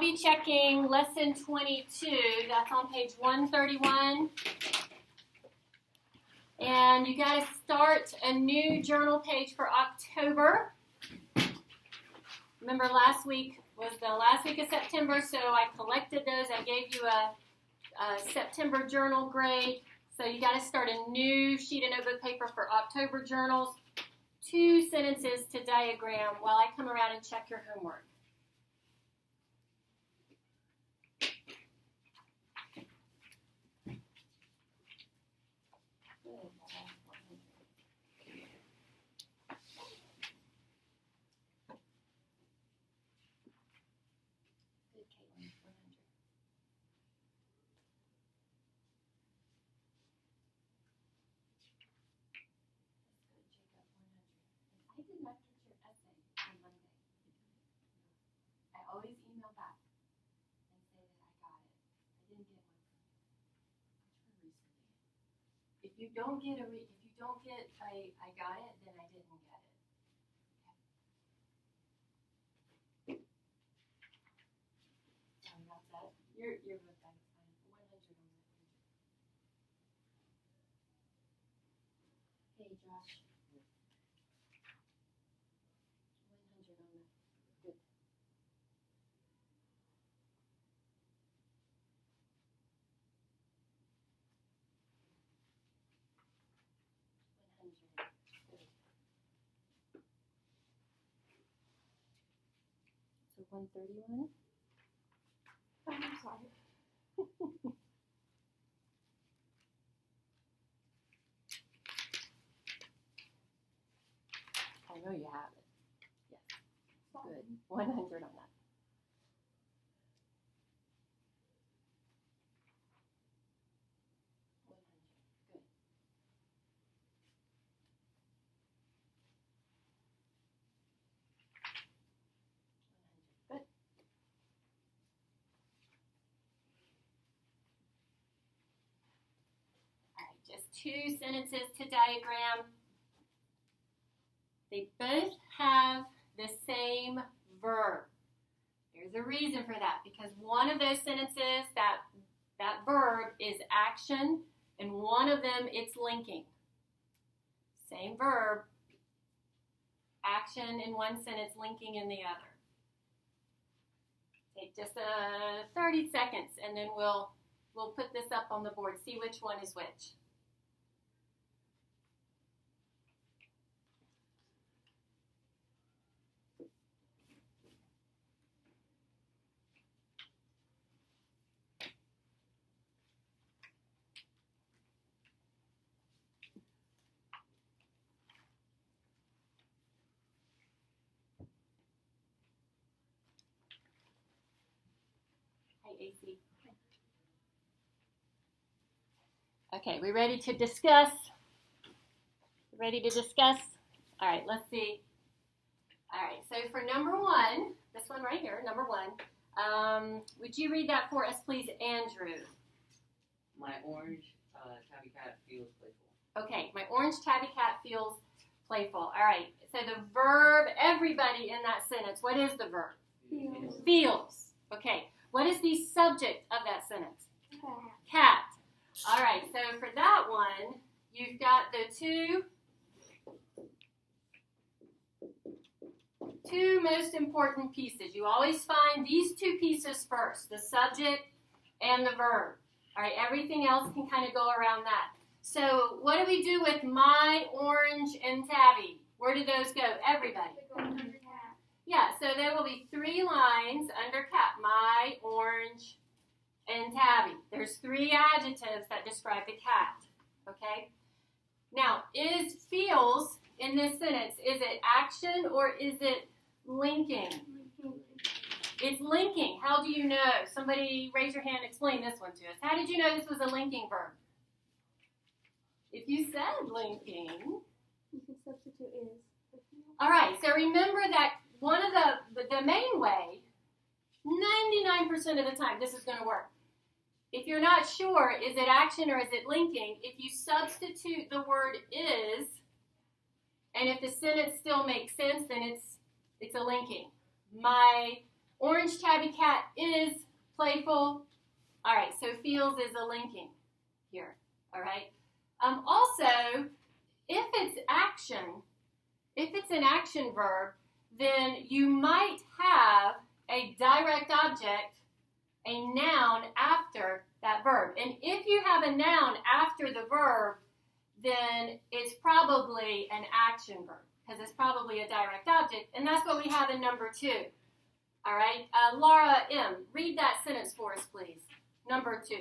be checking lesson 22. That's on page 131. And you got to start a new journal page for October. Remember last week was the last week of September, so I collected those. I gave you a September journal grade. So you got to start a new sheet of notebook paper for October journals. 2 sentences to diagram while I come around and check your homework. Always email back and say that I got it. I didn't get one from you. If you don't get I got it, then I didn't get it. Okay. Sorry about that. You're with that. 100 on that. Hey Josh. 100 on that. Good. So 131? Oh, I'm sorry. I know you have it. Yes. Good. 100 on that. Just 2 sentences to diagram. They both have the same verb. There's a reason for that, because one of those sentences, that verb is action, and one of them it's linking. Same verb, action in one sentence, linking in the other. Take just 30 seconds, and then we'll put this up on the board, see which one is which. AC. Okay, we ready to discuss? Ready to discuss? All right, let's see. All right, so for number 1, this one right here, number 1, would you read that for us, please, Andrew? My orange tabby cat feels playful. Okay, my orange tabby cat feels playful. All right, so the verb, everybody in that sentence, what is the verb? Feels. Feels. Okay. What is the subject of that sentence? Cat. All right, so for that one, you've got the two most important pieces. You always find these 2 pieces first, the subject and the verb. All right, everything else can kind of go around that. So what do we do with my, orange, and tabby? Where do those go? Everybody. Yeah, so there will be 3 lines under cat. My, orange, and tabby. There's 3 adjectives that describe the cat. Okay? Now, is feels in this sentence, is it action or is it linking? It's linking. How do you know? Somebody raise your hand, explain this one to us. How did you know this was a linking verb? If you said linking, you can substitute is. All right, so remember that one of the main way, 99% of the time, this is going to work. If you're not sure, is it action or is it linking, if you substitute the word is, and if the sentence still makes sense, then it's a linking. My Orange tabby cat is playful. All right, so feels is a linking here. All right. Also, if it's an action verb, then you might have a direct object, a noun after that verb. And if you have a noun after the verb, then it's probably an action verb because it's probably a direct object. And that's what we have in number 2. All right. Laura M., read that sentence for us, please. Number 2.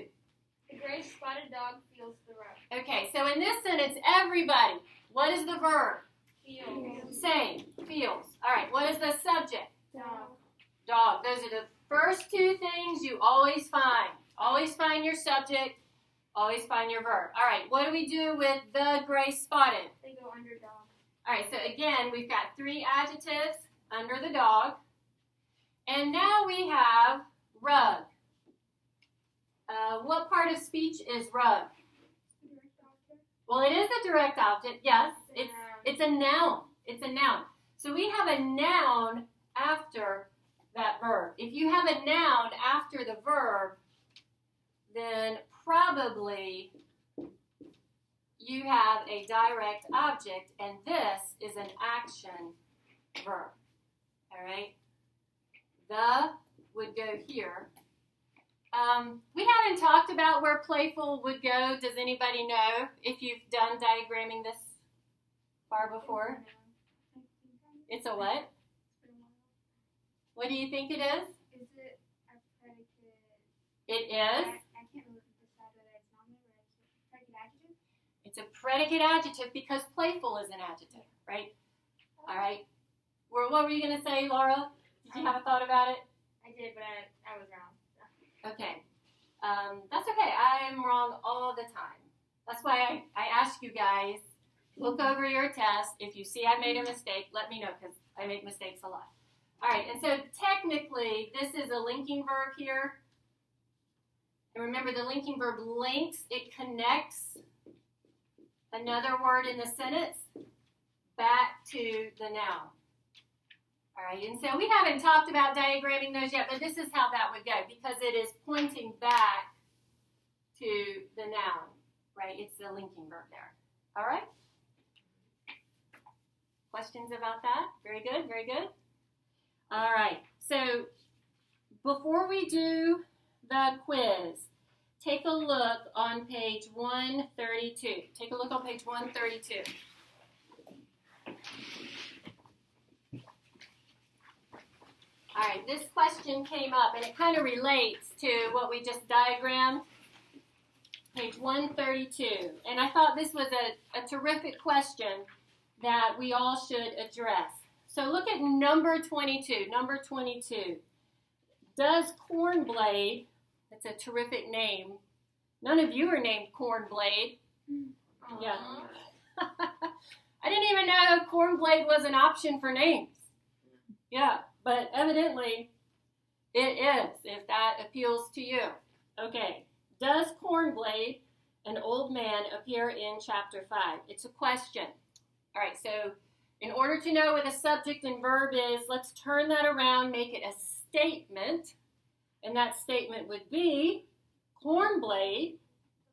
The gray spotted dog feels the rub. Okay, so in this sentence, everybody, what is the verb? Feels. Same, feels. All right, what is the subject? Dog. Dog. Those are the first 2 things you always find. Always find your subject, always find your verb. All right, what do we do with the gray spotted? They go under dog. All right, so again, we've got 3 adjectives under the dog. And now we have rug. What part of speech is rug? Well, it is a direct object, yes. It's a noun. It's a noun. So we have a noun after that verb. If you have a noun after the verb, then probably you have a direct object, and this is an action verb. All right? The would go here. We haven't talked about where playful would go. Does anybody know if you've done diagramming this far before? It's a what? What do you think it is? Is it a predicate? It is. I can't really decide whether it's nominative or it's a predicate adjective. It's a predicate adjective because playful is an adjective, right? All right. Well, what were you going to say, Laura? Did you have a thought about it? I did, but I was wrong. Okay. That's okay. I'm wrong all the time. That's why I ask you guys, look over your test. If you see I made a mistake, let me know because I make mistakes a lot. All right, and so technically, this is a linking verb here. And remember, the linking verb links. It connects another word in the sentence back to the noun. All right, and so we haven't talked about diagramming those yet, but this is how that would go because it is pointing back to the noun, right? It's the linking verb there. All right? Questions about that? Very good, very good. All right, so before we do the quiz, take a look on page 132. Take a look on page 132. All right, this question came up, and it kind of relates to what we just diagrammed, page 132. And I thought this was a terrific question that we all should address. So look at number 22. Number 22. Does Cornblade, that's a terrific name. None of you are named Cornblade. Yeah. I didn't even know Cornblade was an option for names. Yeah, but evidently it is, if that appeals to you. Okay. Does Cornblade, an old man, appear in chapter 5? It's a question. All right, so in order to know what a subject and verb is, let's turn that around, make it a statement. And that statement would be, Cornblade,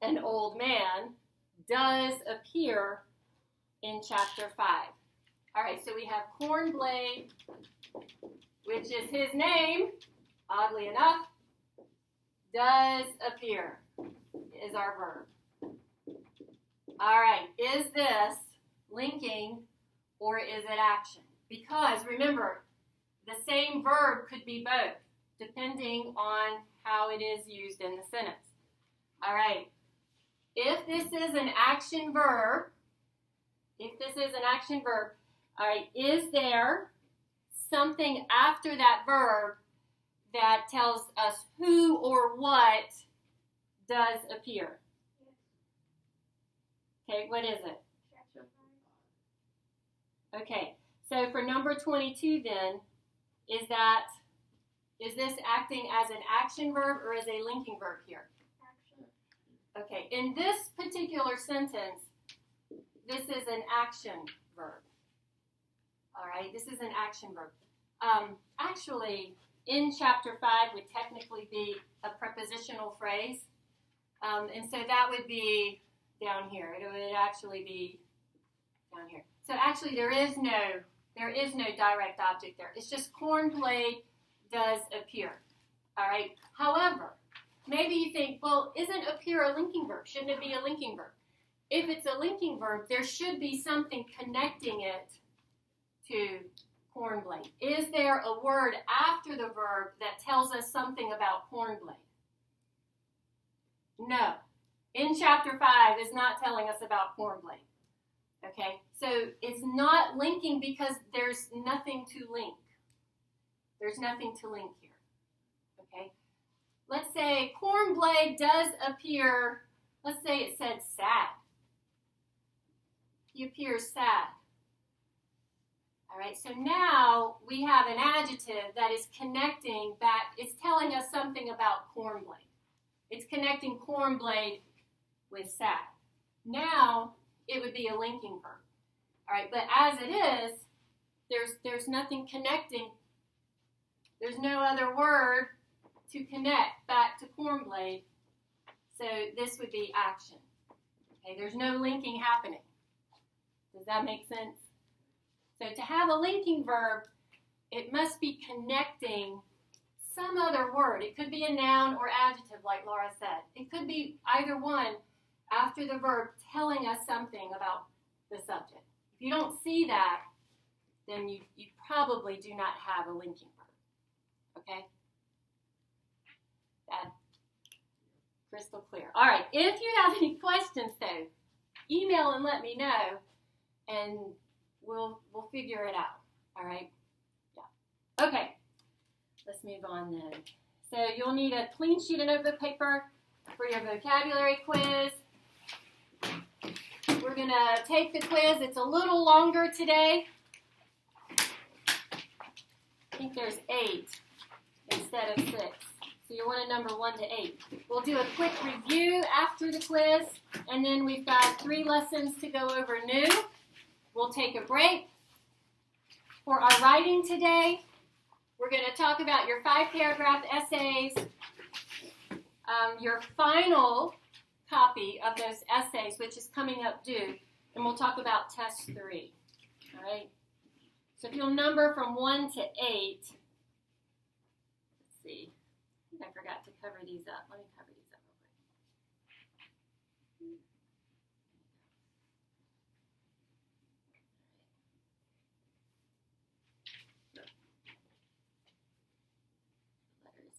an old man, does appear in chapter 5. All right, so we have Cornblade, which is his name, oddly enough, does appear is our verb. All right, is this linking or is it action? Because remember, the same verb could be both, depending on how it is used in the sentence. All right, if this is an action verb, all right, is there something after that verb that tells us who or what does appear? Okay, what is it? Okay, so for number 22 then, is this acting as an action verb or as a linking verb here? Action. Okay, in this particular sentence, this is an action verb. All right, this is an action verb. Actually, in chapter 5 would technically be a prepositional phrase. And so that would be down here. It would actually be down here. So actually there is no direct object there. It's just corn blade does appear. All right. However, maybe you think, well, isn't appear a linking verb? Shouldn't it be a linking verb? If it's a linking verb, there should be something connecting it to corn blade. Is there a word after the verb that tells us something about corn blade? No. In chapter 5 is not telling us about corn blade. Okay? So it's not linking because there's nothing to link. There's nothing to link here. Okay? Let's say corn blade does appear, let's say it said sad. He appears sad. All right, so now we have an adjective that is connecting back, it's telling us something about corn blade. It's connecting corn blade with sad. Now it would be a linking verb. All right, but as it is, there's nothing connecting. There's no other word to connect back to corn blade. So this would be action. Okay, there's no linking happening. Does that make sense? So to have a linking verb, it must be connecting some other word. It could be a noun or adjective, like Laura said. It could be either one after the verb telling us something about the subject. If you don't see that, then you probably do not have a linking verb. Okay? That's crystal clear. All right, if you have any questions, though, email and let me know, and we'll figure it out. All right? Yeah. Okay. Let's move on then. So you'll need a clean sheet of notebook paper for your vocabulary quiz. We're going to take the quiz. It's a little longer today. I think there's 8 instead of 6. So you want to number 1 to 8. We'll do a quick review after the quiz, and then we've got 3 lessons to go over new. We'll take a break. For our writing today, we're going to talk about your 5-paragraph essays, your final copy of those essays, which is coming up due, and we'll talk about test 3. All right? So if you'll number from 1 to 8, let's see. I forgot to cover these up. Let me cover these up real quick. Letters.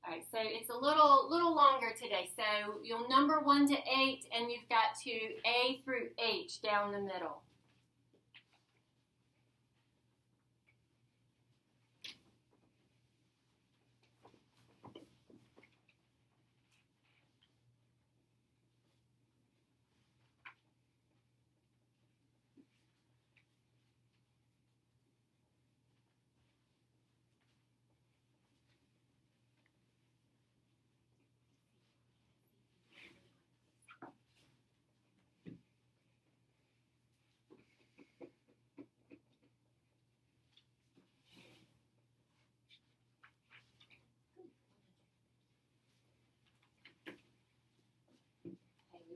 All right, so it's a little longer today. So you'll number 1 to 8, and you've got to A through H down the middle.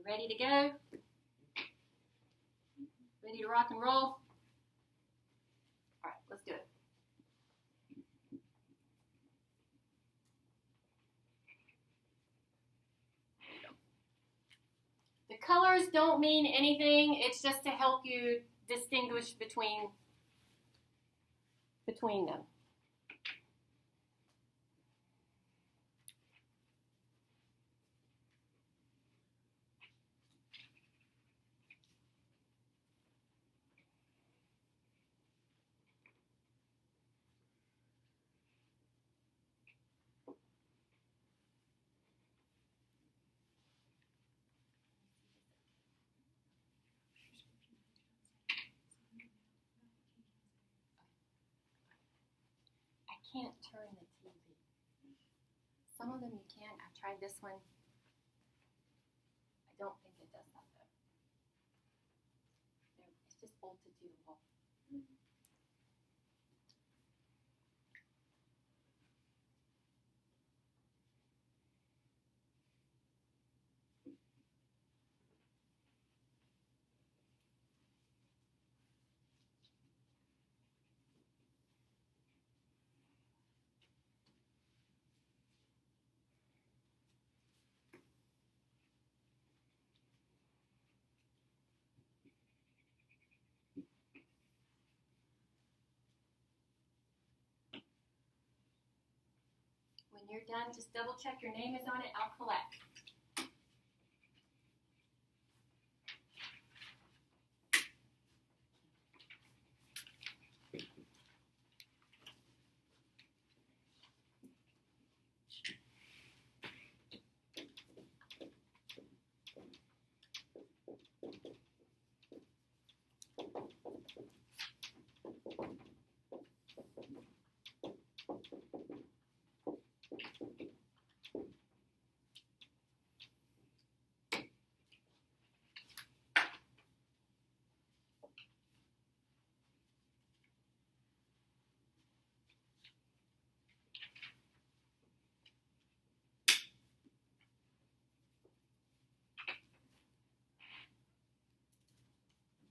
Ready to go? Ready to rock and roll? All right, let's do it. The colors don't mean anything. It's just to help you distinguish between them. Can't turn the TV. Some of them you can. I've tried this one. I don't think it does that though. just bolted to the wall. When you're done, just double check your name is on it. I'll collect.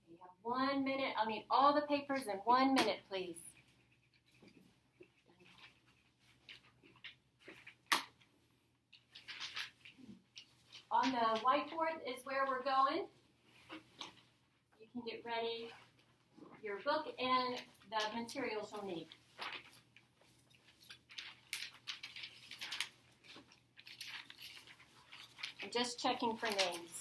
You have 1 minute. I'll need all the papers in 1 minute, please. On the whiteboard is where we're going. You can get ready your book and the materials you'll need. I'm just checking for names.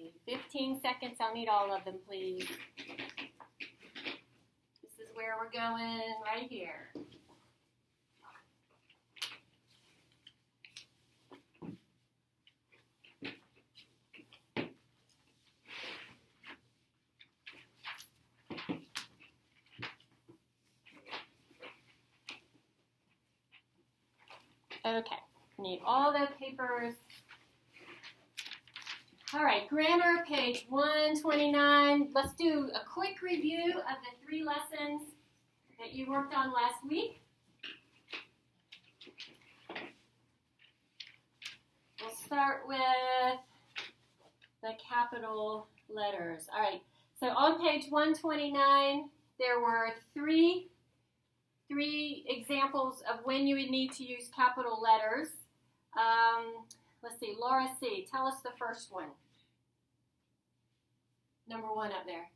Okay, 15 seconds. I'll need all of them, please. This is where we're going, right here. Okay, need all the papers. All right, grammar, page 129. Let's do a quick review of the 3 lessons that you worked on last week. We'll start with the capital letters. All right, so on page 129, there were three examples of when you would need to use capital letters. Let's see, Laura C., tell us the first one. Number 1 up there.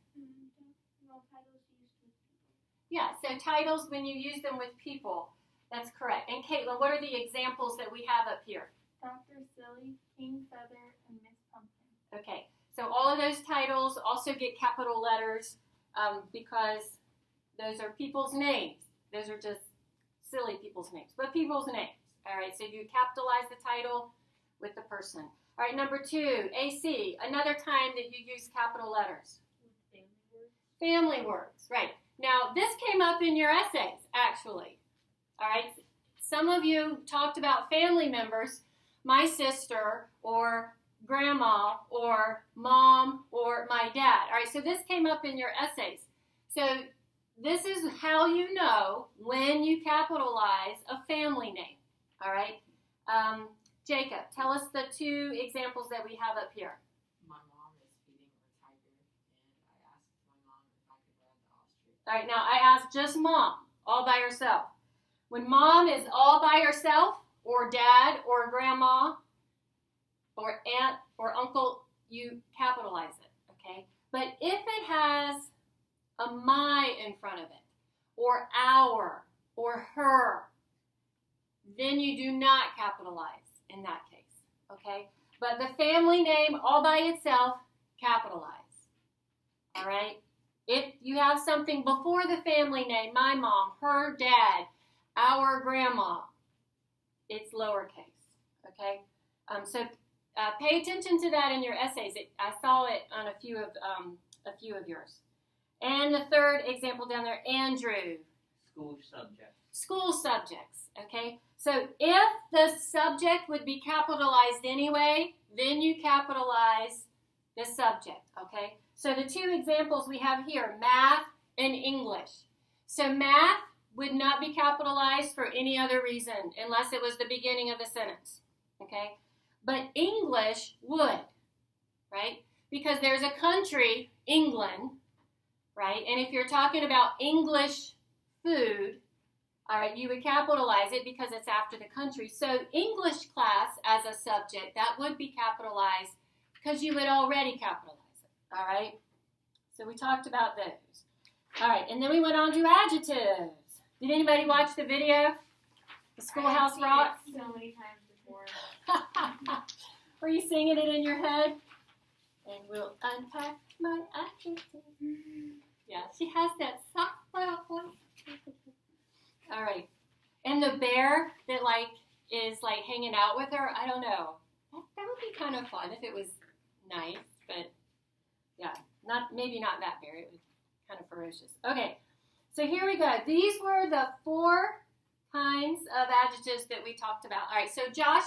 No titles used with people. Yeah, so titles when you use them with people. That's correct. And Caitlin, what are the examples that we have up here? Dr. Silly, King Feather, and Miss Pumpkin. Okay, so all of those titles also get capital letters because those are people's names. Those are just silly people's names, but people's names. All right, so you capitalize the title with the person. All right, number 2, AC, another time that you use capital letters. With family words. Family words, right. Now, this came up in your essays, actually. All right, some of you talked about family members, my sister, or grandma, or mom, or my dad. All right, so this came up in your essays. So this is how you know when you capitalize a family name. All right, Jacob, tell us the 2 examples that we have up here. My mom is feeding her tiger, and I asked my mom if I could ride the ostrich. All right, now I asked just mom, all by herself. When mom is all by herself, or dad, or grandma, or aunt, or uncle, you capitalize it, okay? But if it has a my in front of it, or our, or her, then you do not capitalize in that case, okay? But the family name all by itself, capitalize, all right? If you you have something before the family name, my mom, her dad, our grandma, it's lowercase, okay? So pay attention to that in your essays. I saw it on a few of yours. And the third example down there, Andrew. School subjects. School subjects, okay? So if the subject would be capitalized anyway, then you capitalize the subject, okay? So the two examples we have here, math and English. So math would not be capitalized for any other reason unless it was the beginning of the sentence, okay? But English would, right? Because there's a country, England, right? And if you're talking about English food, all right, you would capitalize it because it's after the country. So English class as a subject, that would be capitalized because you would already capitalize it, all right? So we talked about those. All right, and then we went on to adjectives. Did anybody watch the video? The Schoolhouse Rock? So many times before. Were you singing it in your head? And we'll unpack my adjective. Yeah, she has that soft little voice. All right. And the bear that is hanging out with her, I don't know. That would be kind of fun if it was nice, but yeah, maybe not that bear. It was kind of ferocious. Okay. So here we go. These were the 4 kinds of adjectives that we talked about. All right. So Josh,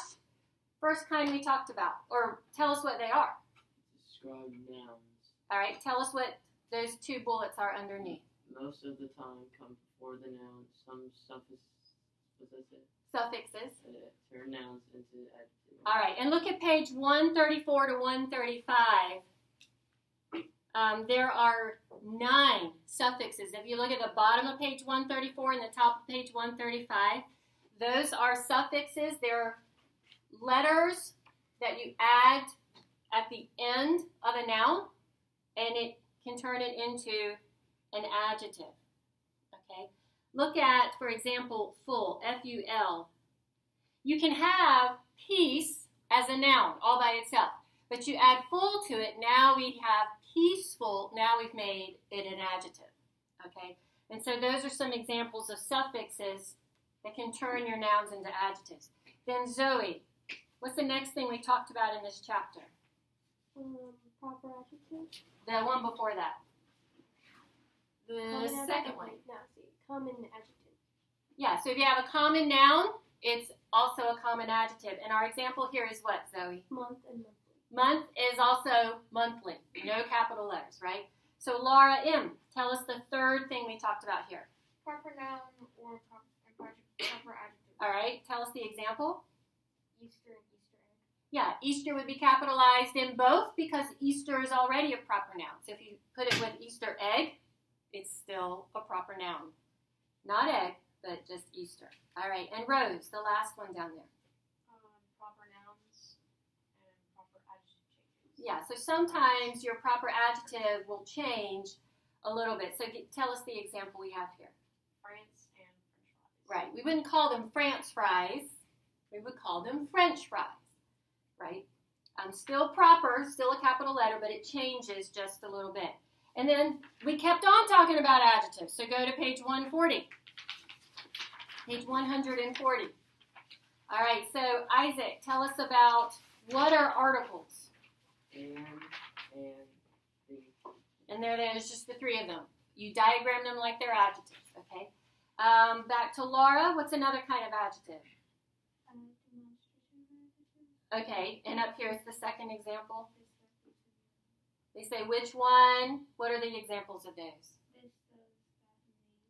first kind we talked about, or tell us what they are. Describe nouns. All right. Tell us what those 2 bullets are underneath. Most of the time come before the noun. Some Suffixes. turn nouns into adjectives. All right, and look at page 134 to 135. There are 9 suffixes. If you look at the bottom of page 134 and the top of page 135, those are suffixes. They're letters that you add at the end of a noun, and it can turn it into an adjective. Okay? Look at, for example, full, F-U-L. You can have peace as a noun all by itself, but you add full to it, now we have peaceful, now we've made it an adjective. Okay? And so those are some examples of suffixes that can turn your nouns into adjectives. Then Zoe, what's the next thing we talked about in this chapter? Proper adjective. The one before that. The second one. No, see, common adjective. Yeah, so if you have a common noun, it's also a common adjective. And our example here is what, Zoe? Month and monthly. Month is also monthly. No capital letters, right? So Laura M., tell us the third thing we talked about here. Proper noun or proper adjective. All right, tell us the example. Easter and Easter egg. Yeah, Easter would be capitalized in both because Easter is already a proper noun. So if you put it with Easter egg, it's still a proper noun. Not egg, but just Easter. All right, and Rose, the last one down there. Proper nouns and proper adjective changes. Yeah, so sometimes your proper adjective will change a little bit. So tell us the example we have here. France and French fries. Right, we wouldn't call them France fries. We would call them French fries, right? Still proper, still a capital letter, but it changes just a little bit. And then we kept on talking about adjectives. So go to page 140. Page 140. All right, so Isaac, tell us about what are articles? And the. And there's just the 3 of them. You diagram them like they're adjectives, okay? Back to Laura, what's another kind of adjective? Okay, and up here is the second example. They say which one? What are the examples of those?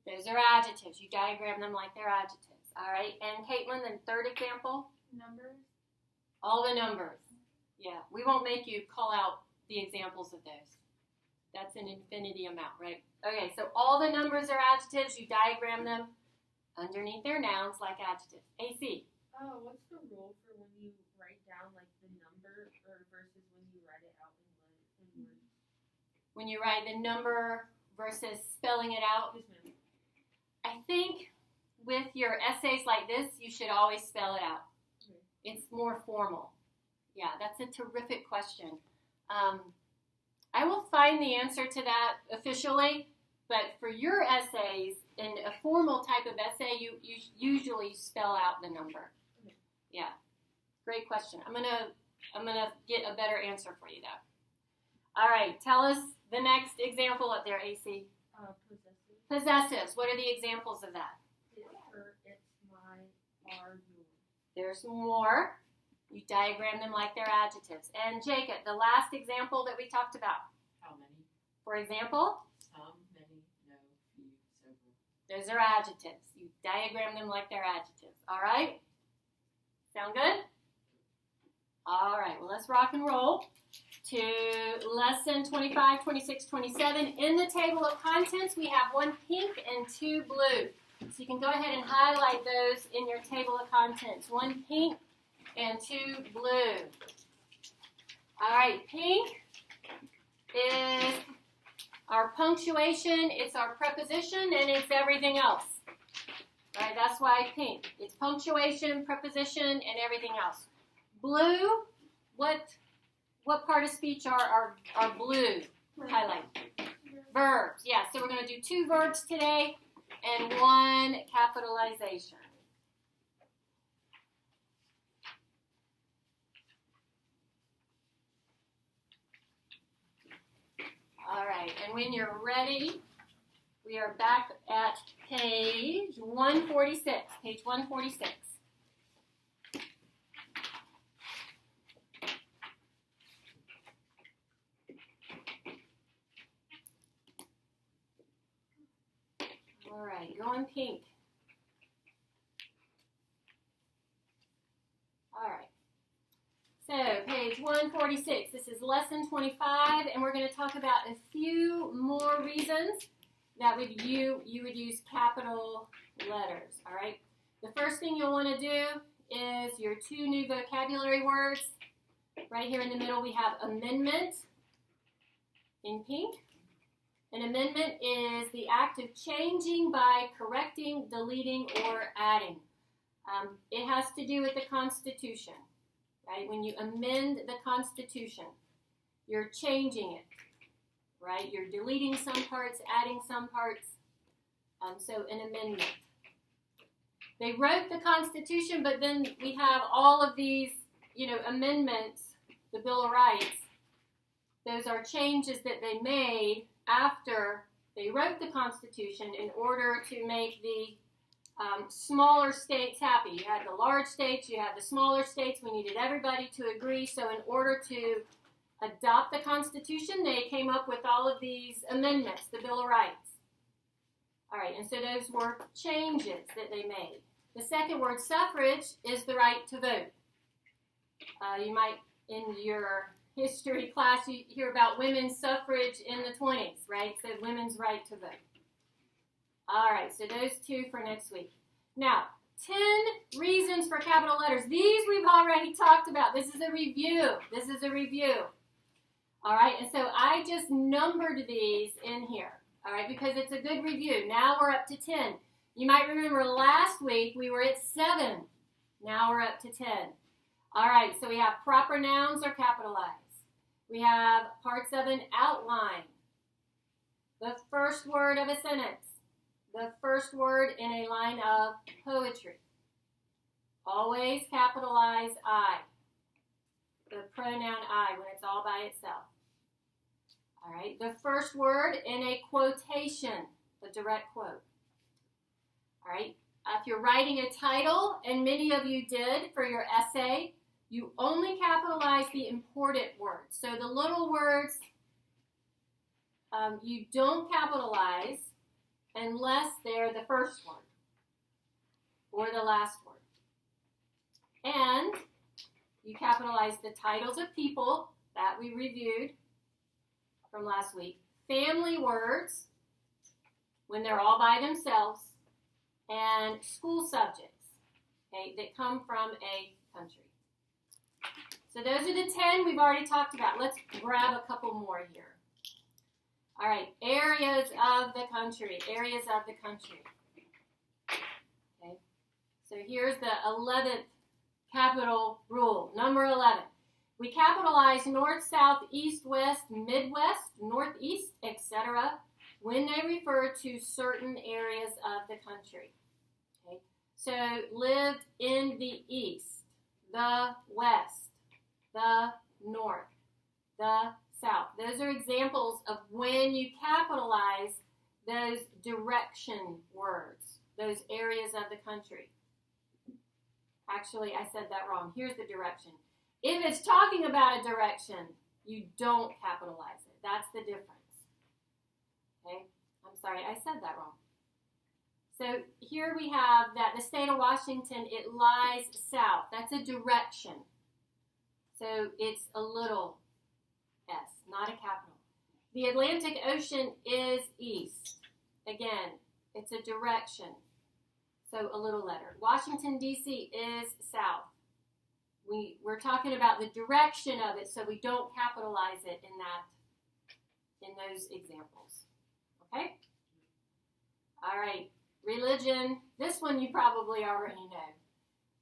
Those are adjectives. You diagram them like they're adjectives. All right, and Caitlin, the third example? Numbers. All the numbers. Yeah, we won't make you call out the examples of those. That's an infinity amount, right? Okay, so all the numbers are adjectives. You diagram them underneath their nouns like adjectives. AC. Oh, what's the rule for when you write down like the number or versus when you write it out in words? When you write the number versus spelling it out, Yes, ma'am. I think with your essays like this, you should always spell it out. Okay. It's more formal. Yeah, that's a terrific question. I will find the answer to that officially, But for your essays, in a formal type of essay, you usually spell out the number. Okay. Yeah, great question. I'm gonna get a better answer for you though. All right, tell us the next example up there, AC. Possessive. Possessives. What are the examples of that? It's her, it's my, are, yours. There's more. You diagram them like they're adjectives. And Jacob, the last example that we talked about. How many? For example, Some, many, no, few, several. those are adjectives. You diagram them like they're adjectives. All right? Sound good? All right, well, let's rock and roll to lesson 25, 26, 27. In the table of contents, we have one pink and two blue. So you can go ahead and highlight those in your table of contents. One pink and two blue. All right, pink is our punctuation, it's our preposition, and it's everything else. All right, that's why pink. It's punctuation, preposition, and everything else. Blue, what part of speech are blue? Highlight. Verbs. Yeah, so we're going to do 2 verbs today and 1 capitalization. All right, and when you're ready, we are back at page 146. Page 146. All right, going pink. All right. So, page 146. This is lesson 25, and we're going to talk about a few more reasons that you would use capital letters. All right. The first thing you'll want to do is your 2 new vocabulary words. Right here in the middle, we have amendment in pink. An amendment is the act of changing by correcting, deleting, or adding. It has to do with the Constitution, right? When you amend the Constitution, you're changing it, right? You're deleting some parts, adding some parts. So an amendment. They wrote the Constitution, but then we have all of these, amendments, the Bill of Rights. Those are changes that they made after they wrote the Constitution in order to make the smaller states happy. You had the large states, you had the smaller states. We needed everybody to agree. So in order to adopt the Constitution, they came up with all of these amendments, the Bill of Rights. All right, and so those were changes that they made. The second word, suffrage, is the right to vote. You might, in your history class, you hear about women's suffrage in the 20s, right? So women's right to vote. All right, so those 2 for next week. Now, 10 reasons for capital letters. These we've already talked about. This is a review. All right, and so I just numbered these in here, all right, because it's a good review. Now we're up to 10. You might remember last week we were at 7. Now we're up to 10. All right, so we have proper nouns are capitalized. We have parts of an outline. The first word of a sentence. The first word in a line of poetry. Always capitalize I. The pronoun I when it's all by itself. All right, the first word in a quotation, the direct quote. All right, if you're writing a title, and many of you did for your essay, you only capitalize the important words. So the little words you don't capitalize unless they're the first word or the last word. And you capitalize the titles of people that we reviewed from last week, family words when they're all by themselves, and school subjects, okay, that come from a country. So those are the 10 we've already talked about. Let's grab a couple more here. All right, areas of the country. Areas of the country. Okay, so here's the 11th capital rule. Number 11. We capitalize north, south, east, west, midwest, northeast, etc. when they refer to certain areas of the country. Okay? So lived in the east, the west, the north, the south. Those are examples of when you capitalize those direction words, those areas of the country. Actually, I said that wrong. Here's the direction. If it's talking about a direction, you don't capitalize it. That's the difference. Okay? I'm sorry, I said that wrong. So here we have that the state of Washington, it lies south. That's a direction. So it's a little s, not a capital. The Atlantic Ocean is east. Again, it's a direction. So a little letter. Washington, D.C. is south. We're talking about the direction of it, so we don't capitalize it in those examples. Okay? All right. Religion. This one you probably already know.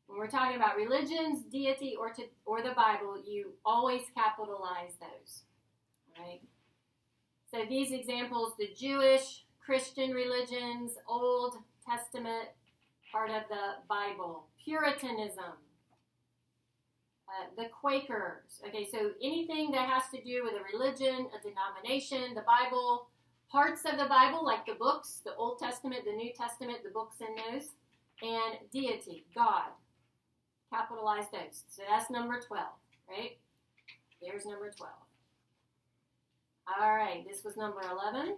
When we're talking about religions, deity, or the Bible, you always capitalize those. All right? So these examples, the Jewish, Christian religions, Old Testament, part of the Bible, Puritanism, the Quakers. Okay, so anything that has to do with a religion, a denomination, the Bible, parts of the Bible, like the books, the Old Testament, the New Testament, the books in those, and deity, God. Capitalize those. So that's number 12, right? There's number 12. All right, this was number 11.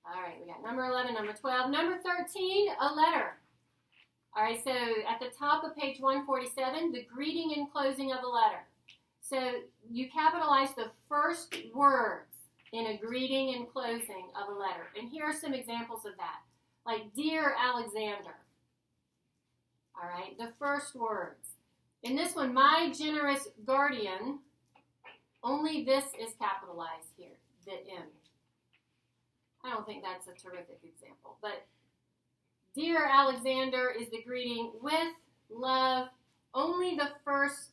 All right, we got number 11, number 12. Number 13, a letter. All right, so at the top of page 147, the greeting and closing of a letter. So you capitalize the first words in a greeting and closing of a letter. And here are some examples of that. Like, Dear Alexander. All right, the first words. In this one, my generous guardian, only this is capitalized here, the M. I don't think that's a terrific example, but Dear Alexander is the greeting with love, only the first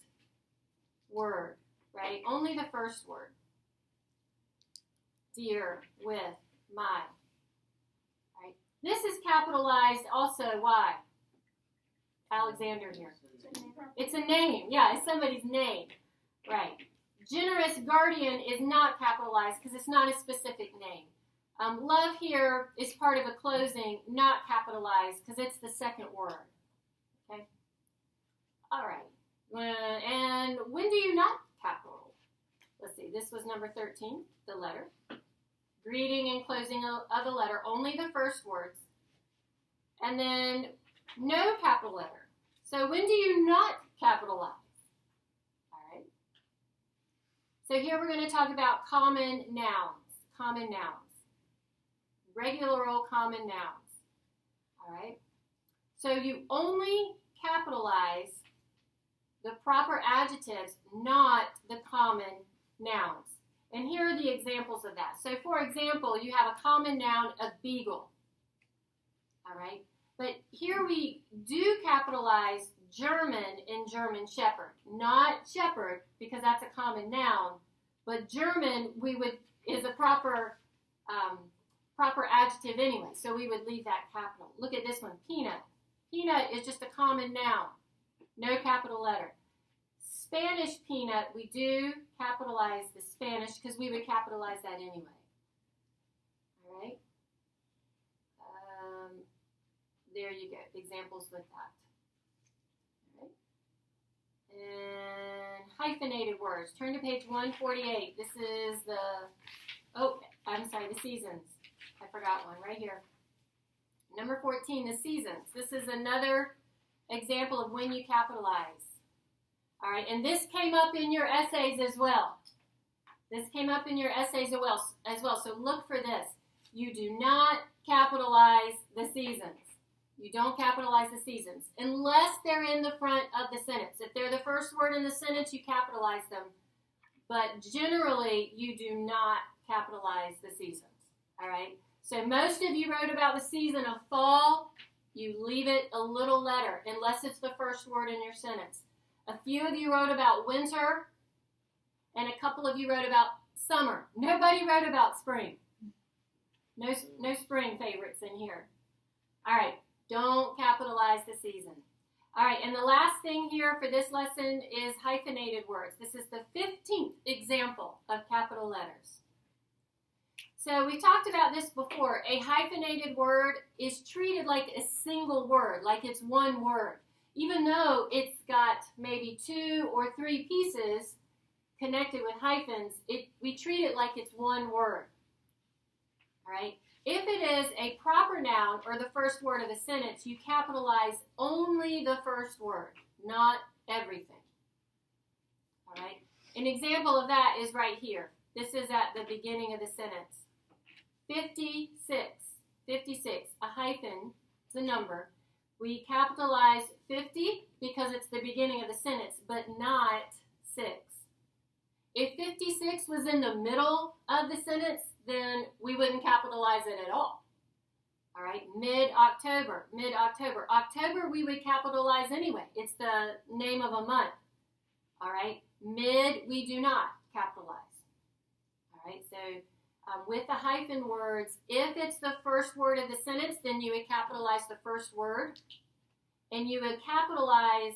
word, right? Only the first word. Dear, with, my. Right? This is capitalized also, why? Alexander here. It's a name. Yeah, it's somebody's name. Right. Generous guardian is not capitalized because it's not a specific name. Love here is part of a closing, not capitalized because it's the second word. Okay? All right. And when do you not capital? Let's see. This was number 13, the letter. Greeting and closing of the letter, only the first words. And then no capital letter. So when do you not capitalize? All right. So here we're going to talk about common nouns. Common nouns. Regular old common nouns. All right. So you only capitalize the proper adjectives, not the common nouns. And here are the examples of that. So for example, you have a common noun, a beagle. All right. But here we do capitalize German in German shepherd. Not shepherd, because that's a common noun. But German is a proper adjective anyway, so we would leave that capital. Look at this one, peanut. Peanut is just a common noun, no capital letter. Spanish peanut, we do capitalize the Spanish because we would capitalize that anyway. All right? There you go, examples with that. All right? And hyphenated words. Turn to page 148. This is the seasons. I forgot one right here. Number 14, the seasons. This is another example of when you capitalize. All right, and this came up in your essays as well. This came up in your essays as well. So look for this. You do not capitalize the seasons. You don't capitalize the seasons unless they're in the front of the sentence. If they're the first word in the sentence, you capitalize them. But generally, you do not capitalize the seasons. All right? So most of you wrote about the season of fall. You leave it a little letter unless it's the first word in your sentence. A few of you wrote about winter, and a couple of you wrote about summer. Nobody wrote about spring. No spring favorites in here. All right, don't capitalize the season. All right, and the last thing here for this lesson is hyphenated words. This is the 15th example of capital letters. So we talked about this before. A hyphenated word is treated like a single word, like it's one word. Even though it's got maybe 2 or 3 pieces connected with hyphens, we treat it like it's one word. All right? If it is a proper noun or the first word of a sentence, you capitalize only the first word, not everything. All right? An example of that is right here. This is at the beginning of the sentence. 56. 56. A hyphen is a number. We capitalize 50 because it's the beginning of the sentence, but not 6. If 56 was in the middle of the sentence, then we wouldn't capitalize it at all. All right, mid-October, mid-October. October we would capitalize anyway. It's the name of a month. All right, mid we do not capitalize. All right, so with the hyphen words, if it's the first word of the sentence, then you would capitalize the first word. And you would capitalize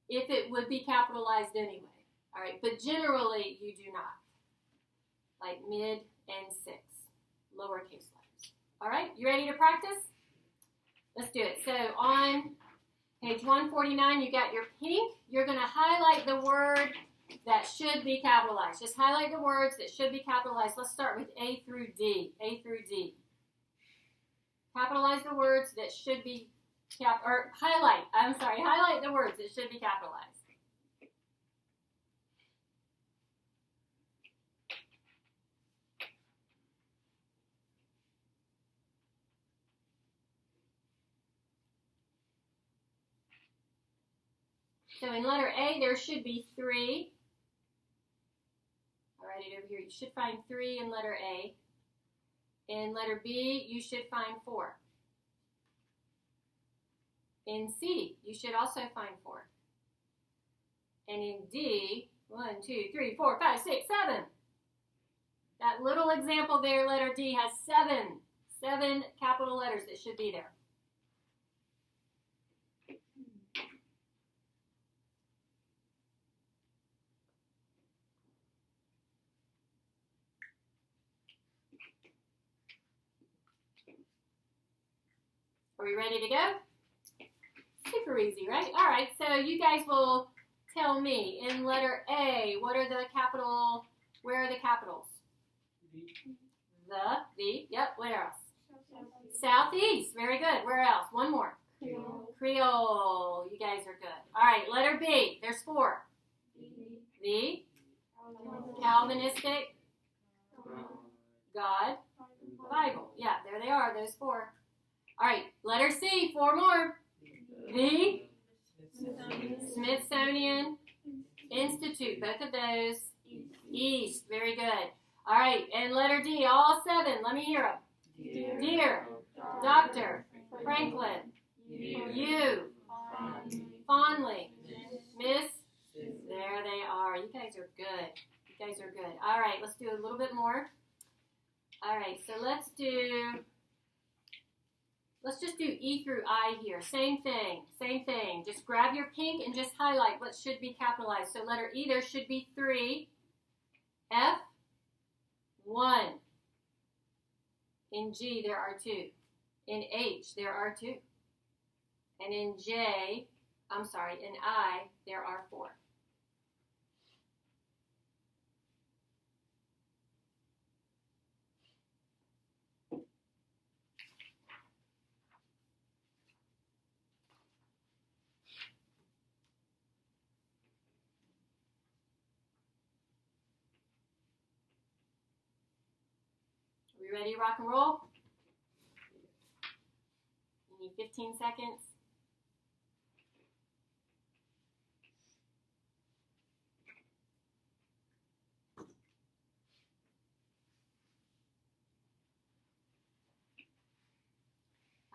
if it would be capitalized anyway. All right, but generally you do not. Like mid and 6, lowercase letters. All right, you ready to practice? Let's do it. So on page 149, you got your pink. You're going to highlight the word that should be capitalized. Just highlight the words that should be capitalized. Let's start with A through D. A through D. Capitalize the words that should be highlight the words that should be capitalized. So in letter A, there should be 3. I'll write it over here. You should find 3 in letter A. In letter B, you should find 4. In C, you should also find 4. And in D, 1, 2, 3, 4, 5, 6, 7. That little example there, letter D, has 7 capital letters that should be there. Are we ready to go? Super easy, right? All right, so you guys will tell me in letter A, where are the capitals? The, yep, where else? Southeast, very good. Where else? One more. Creole, you guys are good. All right, letter B, there's 4. The, Calvinistic, God, Bible. Yeah, there they are, those 4. All right, letter C, 4 more. The Smithsonian Institute, both of those. East, very good. All right, and letter D, all 7. Let me hear them. Dear, Dr. Franklin, you, fondly, Miss, there they are. You guys are good. You guys are good. All right, let's do a little bit more. All right, so let's just do E through I here. Same thing. Just grab your pink and just highlight what should be capitalized. So letter E, there should be 3. F, 1. In G, there are 2. In H, there are 2. And in I, there are 4. We ready to rock and roll? You need 15 seconds.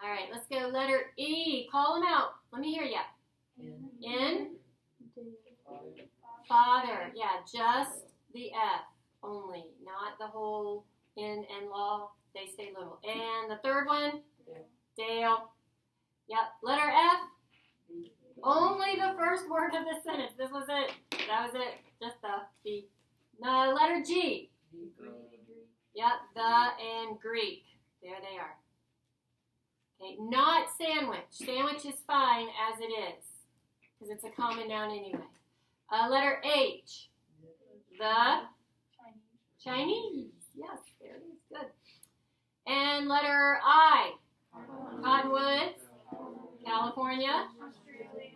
All right, let's go. Letter E. Call them out. Let me hear ya. In. Father. Yeah, just the F only, not the whole in and law They stay little. And the third one? Dale. Yep. Letter F. Only the first word of the sentence. This was it. That was it. Just the B. The letter G. Yep. The and Greek. There they are. Okay. Not sandwich. Sandwich is fine as it is because it's a common noun anyway. Letter H. The Chinese. Yes. There it is. Good. And letter I. Cottonwoods. California.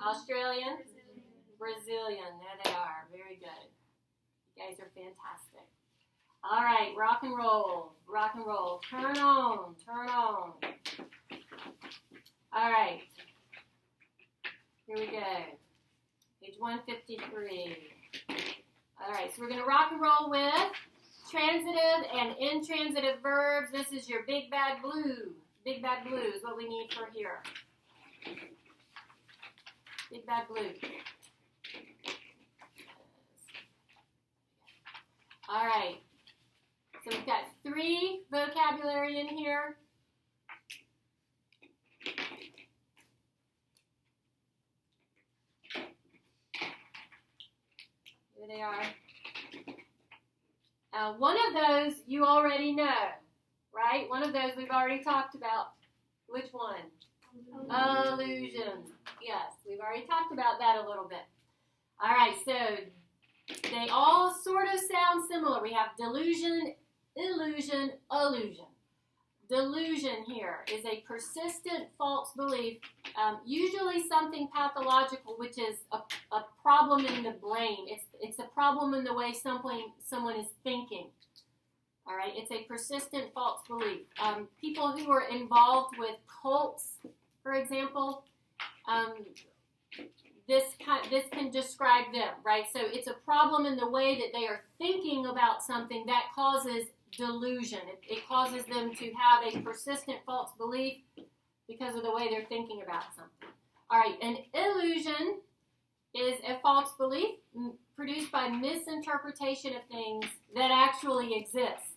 Australian. Brazilian. There they are. Very good. You guys are fantastic. All right. Rock and roll. Rock and roll. Turn on. Turn on. All right. Here we go. Page 153. All right. So we're going to rock and roll with transitive and intransitive verbs. This is your big bad blue. Big bad blue is what we need for here. Big bad blue. All right. So we've got 3 vocabulary in here. Here they are. One of those you already know, right? One of those we've already talked about. Which one? Allusion. Yes, we've already talked about that a little bit. All right, so they all sort of sound similar. We have delusion, illusion, illusion. Delusion here is a persistent false belief, usually something pathological, which is a problem in the brain. It's a problem in the way someone is thinking. All right, it's a persistent false belief. People who are involved with cults, for example, this can describe them, right? So it's a problem in the way that they are thinking about something that causes delusion. It causes them to have a persistent false belief because of the way they're thinking about something. All right, an illusion is a false belief produced by misinterpretation of things that actually exist.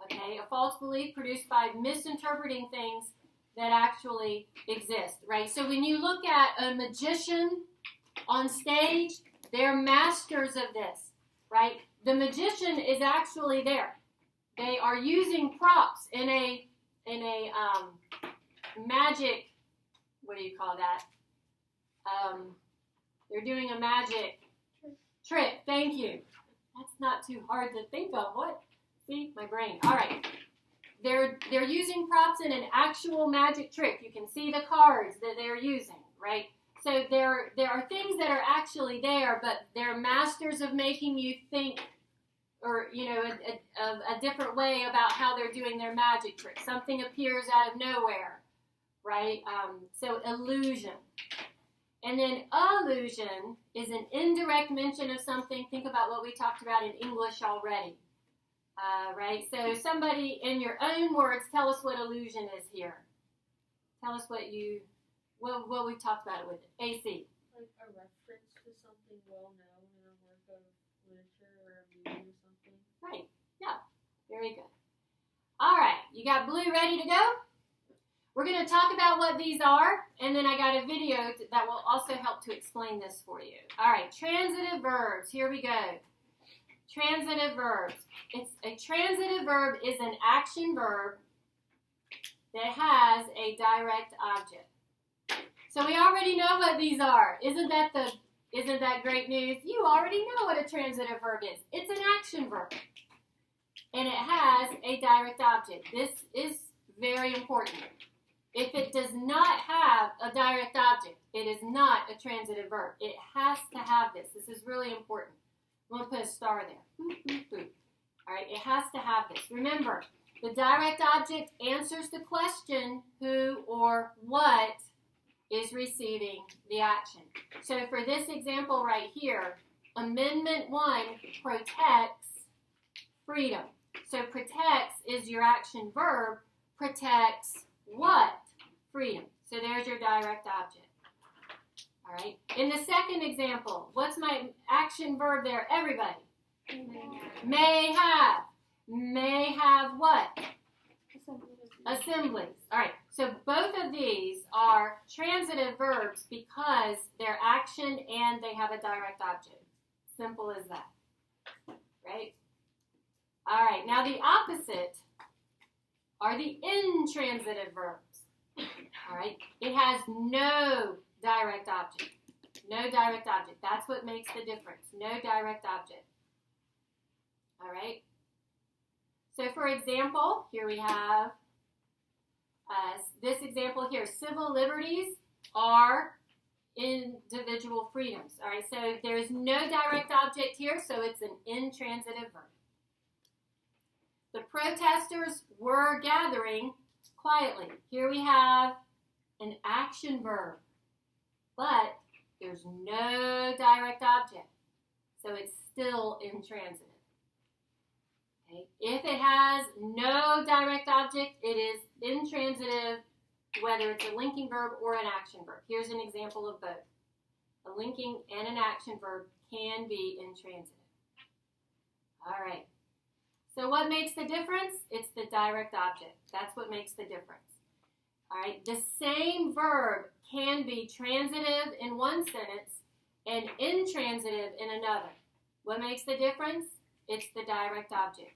Okay, a false belief produced by misinterpreting things that actually exist, right? So when you look at a magician on stage, they're masters of this, right? The magician is actually there. They are using props in a magic, what do you call that? They're doing a magic trick. Thank you. That's not too hard to think of. What? See, my brain. All right. They're using props in an actual magic trick. You can see the cards that they're using, right? So there are things that are actually there, but they're masters of making you think, or a different way about how they're doing their magic trick. Something appears out of nowhere, right? So illusion. And then allusion is an indirect mention of something. Think about what we talked about in English already. Right? So somebody, in your own words, tell us what illusion is here. Tell us what we talked about it with AC. Like a reference to something well known in a work of literature or a movie or something. Right. Yeah. Very good. All right. You got blue ready to go? We're going to talk about what these are, and then I got a video that will also help to explain this for you. All right. Transitive verbs. Here we go. Transitive verbs. A transitive verb is an action verb that has a direct object. So we already know what these are. Isn't that great news? You already know what a transitive verb is. It's an action verb. And it has a direct object. This is very important. If it does not have a direct object, it is not a transitive verb. It has to have this. This is really important. I'm going to put a star there. Boop, boop, boop. All right, it has to have this. Remember, the direct object answers the question who or what is receiving the action. So for this example right here, Amendment 1 protects freedom. So protects is your action verb. Protects what? Freedom. So there's your direct object. All right. In the second example, what's my action verb there? Everybody. May have. May have what? Assemblies. All right. So both of these are transitive verbs because they're action and they have a direct object. Simple as that. Right? All right. Now the opposite are the intransitive verbs. All right. It has no direct object. No direct object. That's what makes the difference. No direct object. All right. So for example, here we have this example here. Civil liberties are individual freedoms. All right. So there's no direct object here, so it's an intransitive verb. The protesters were gathering quietly. Here we have an action verb, but there's no direct object, so it's still intransitive. Okay. If it has no direct object, it is intransitive, whether it's a linking verb or an action verb. Here's an example of both. A linking and an action verb can be intransitive. All right. So what makes the difference? It's the direct object. That's what makes the difference. All right. The same verb can be transitive in one sentence and intransitive in another. What makes the difference? It's the direct object.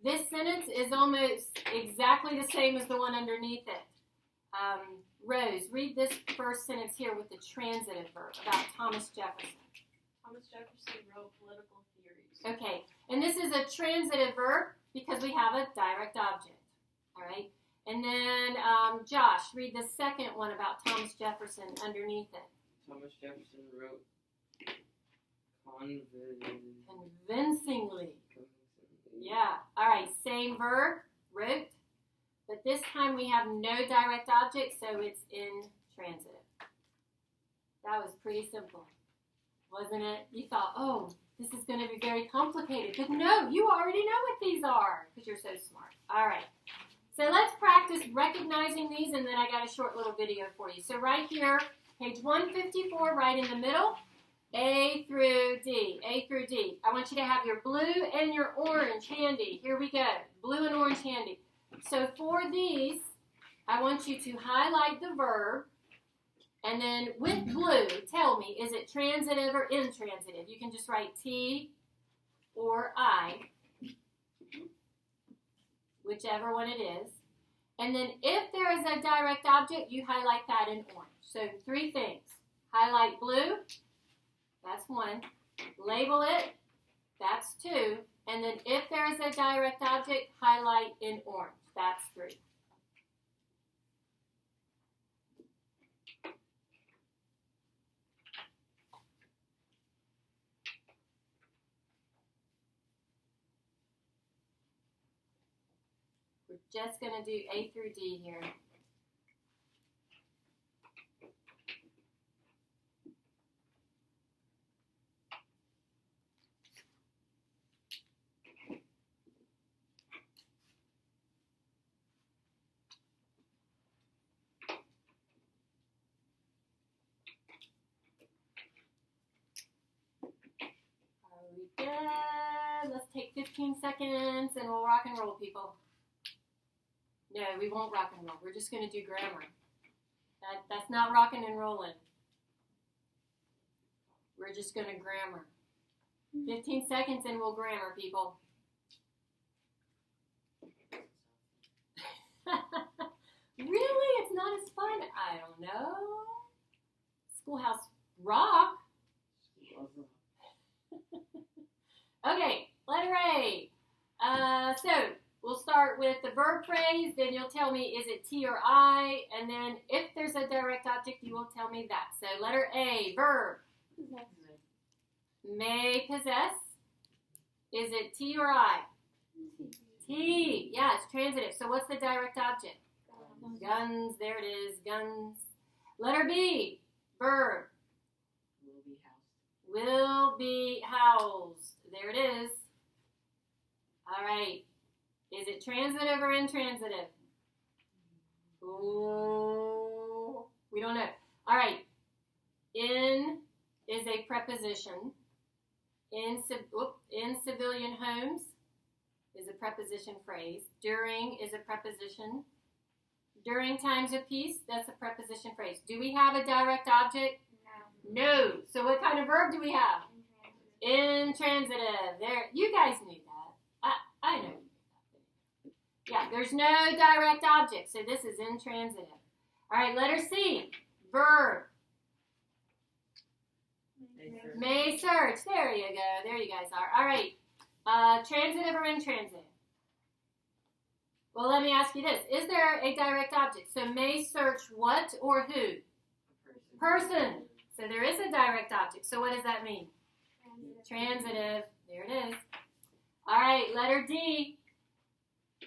This sentence is almost exactly the same as the one underneath it. Rose, read this first sentence here with the transitive verb about Thomas Jefferson. Thomas Jefferson wrote political theories. Okay, and this is a transitive verb because we have a direct object. All right, and then Josh, read the second one about Thomas Jefferson underneath it. Thomas Jefferson wrote Convincingly. Yeah. All right. Same verb, wrote, but this time we have no direct object, so it's intransitive. That was pretty simple, wasn't it? You thought, oh, this is going to be very complicated, but no, you already know what these are because you're so smart. All right. So let's practice recognizing these, and then I got a short little video for you. So right here, page 154, right in the middle. A through D, A through D. I want you to have your blue and your orange handy. Here we go, blue and orange handy. So for these, I want you to highlight the verb, and then with blue, tell me, is it transitive or intransitive? You can just write T or I, whichever one it is. And then if there is a direct object, you highlight that in orange. So 3 things. Highlight blue. That's 1. Label it. That's 2. And then if there is a direct object, highlight in orange. That's 3. We're just going to do A through D here. Let's take 15 seconds and we'll rock and roll, people. No, we won't rock and roll. We're just going to do grammar. That's not rocking and rolling. We're just going to grammar. 15 seconds and we'll grammar, people. Really? It's not as fun? I don't know. Schoolhouse Rock. Okay, letter A. So we'll start with the verb phrase, then you'll tell me is it T or I, and then if there's a direct object, you will tell me that. So letter A, verb. May possess. Is it T or I? T. Yeah, it's transitive. So what's the direct object? Guns. There it is, guns. Letter B, verb. Will be housed. There it is. All right. Is it transitive or intransitive? Ooh, we don't know. All right. In is a preposition. In civilian homes is a preposition phrase. During is a preposition. During times of peace, that's a preposition phrase. Do we have a direct object? No. No. So what kind of verb do we have? Intransitive. Intransitive. There, you guys knew that. I know. Yeah, there's no direct object, so this is intransitive. All right, letter C, verb. May search. There you go. There you guys are. All right. Transitive or intransitive? Well, let me ask you this. Is there a direct object? So may search what or who? Person. So there is a direct object. So what does that mean? Transitive. There it is. All right, letter D.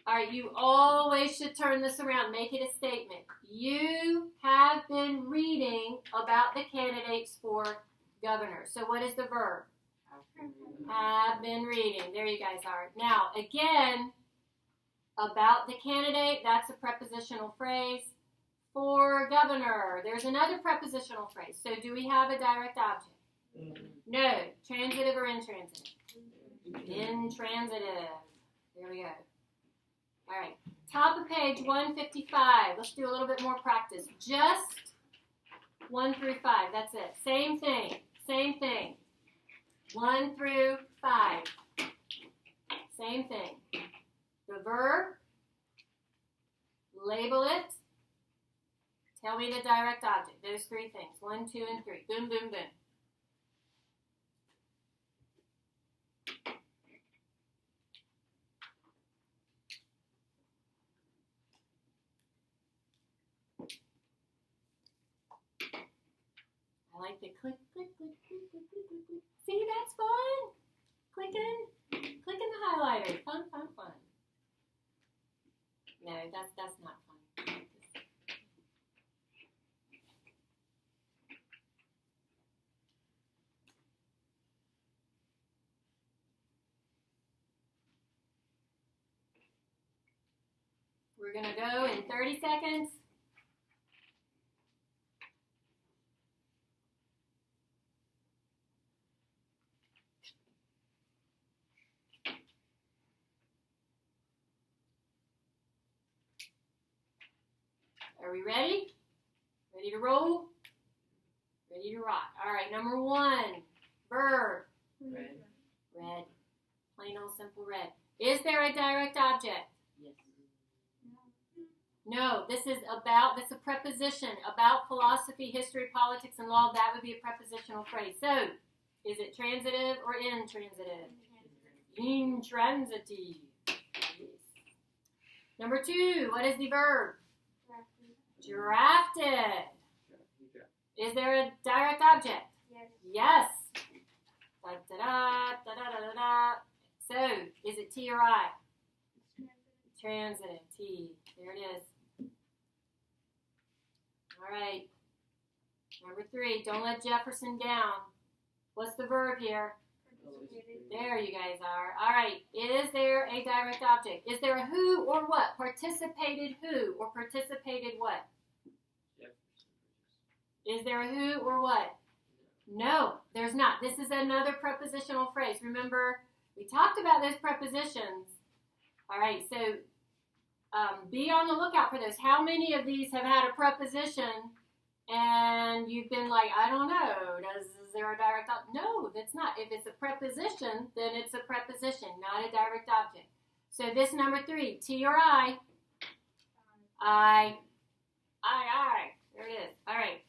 All right, you always should turn this around. Make it a statement. You have been reading about the candidates for governor. So what is the verb? Have been reading. There you guys are. Now, again, about the candidate, that's a prepositional phrase. For governor, there's another prepositional phrase. So do we have a direct object? No. Transitive or intransitive? Intransitive. There we go. All right. Top of page 155. Let's do a little bit more practice. Just 1 through 5. That's it. Same thing. Same thing. 1 through 5. Same thing. The verb. Label it. Tell me the direct object. Those 3 things. 1, 2, and 3. Boom, boom, boom. I like the click, click, click, click, click, click, click, click. See, that's fun. Clicking the highlighter. Fun, fun, fun. No, that's not fun. We're gonna go in 30 seconds. Are we ready? Ready to roll? Ready to rock. All right, number 1, verb. Red. Red. Plain old simple red. Is there a direct object? Yes. No, this is about, that's a preposition. About philosophy, history, politics, and law, that would be a prepositional phrase. So, is it transitive or intransitive? Intransitive. Yes. Number 2, what is the verb? Drafted. Is there a direct object? Yes. Yes. Da, da, da, da, da, da, da. So, is it T or I? Transitive. T. There it is. All right. Number 3, don't let Jefferson down. What's the verb here? There you guys are. All right. Is there a direct object? Is there a who or what? Participated who or participated what? Is there a who or what? No, there's not. This is another prepositional phrase. Remember, we talked about those prepositions. All right, so be on the lookout for those. How many of these have had a preposition and you've been like, I don't know, is there a direct object? No, that's not. If it's a preposition, then it's a preposition, not a direct object. So this number 3, T or I. I. There it is. All right.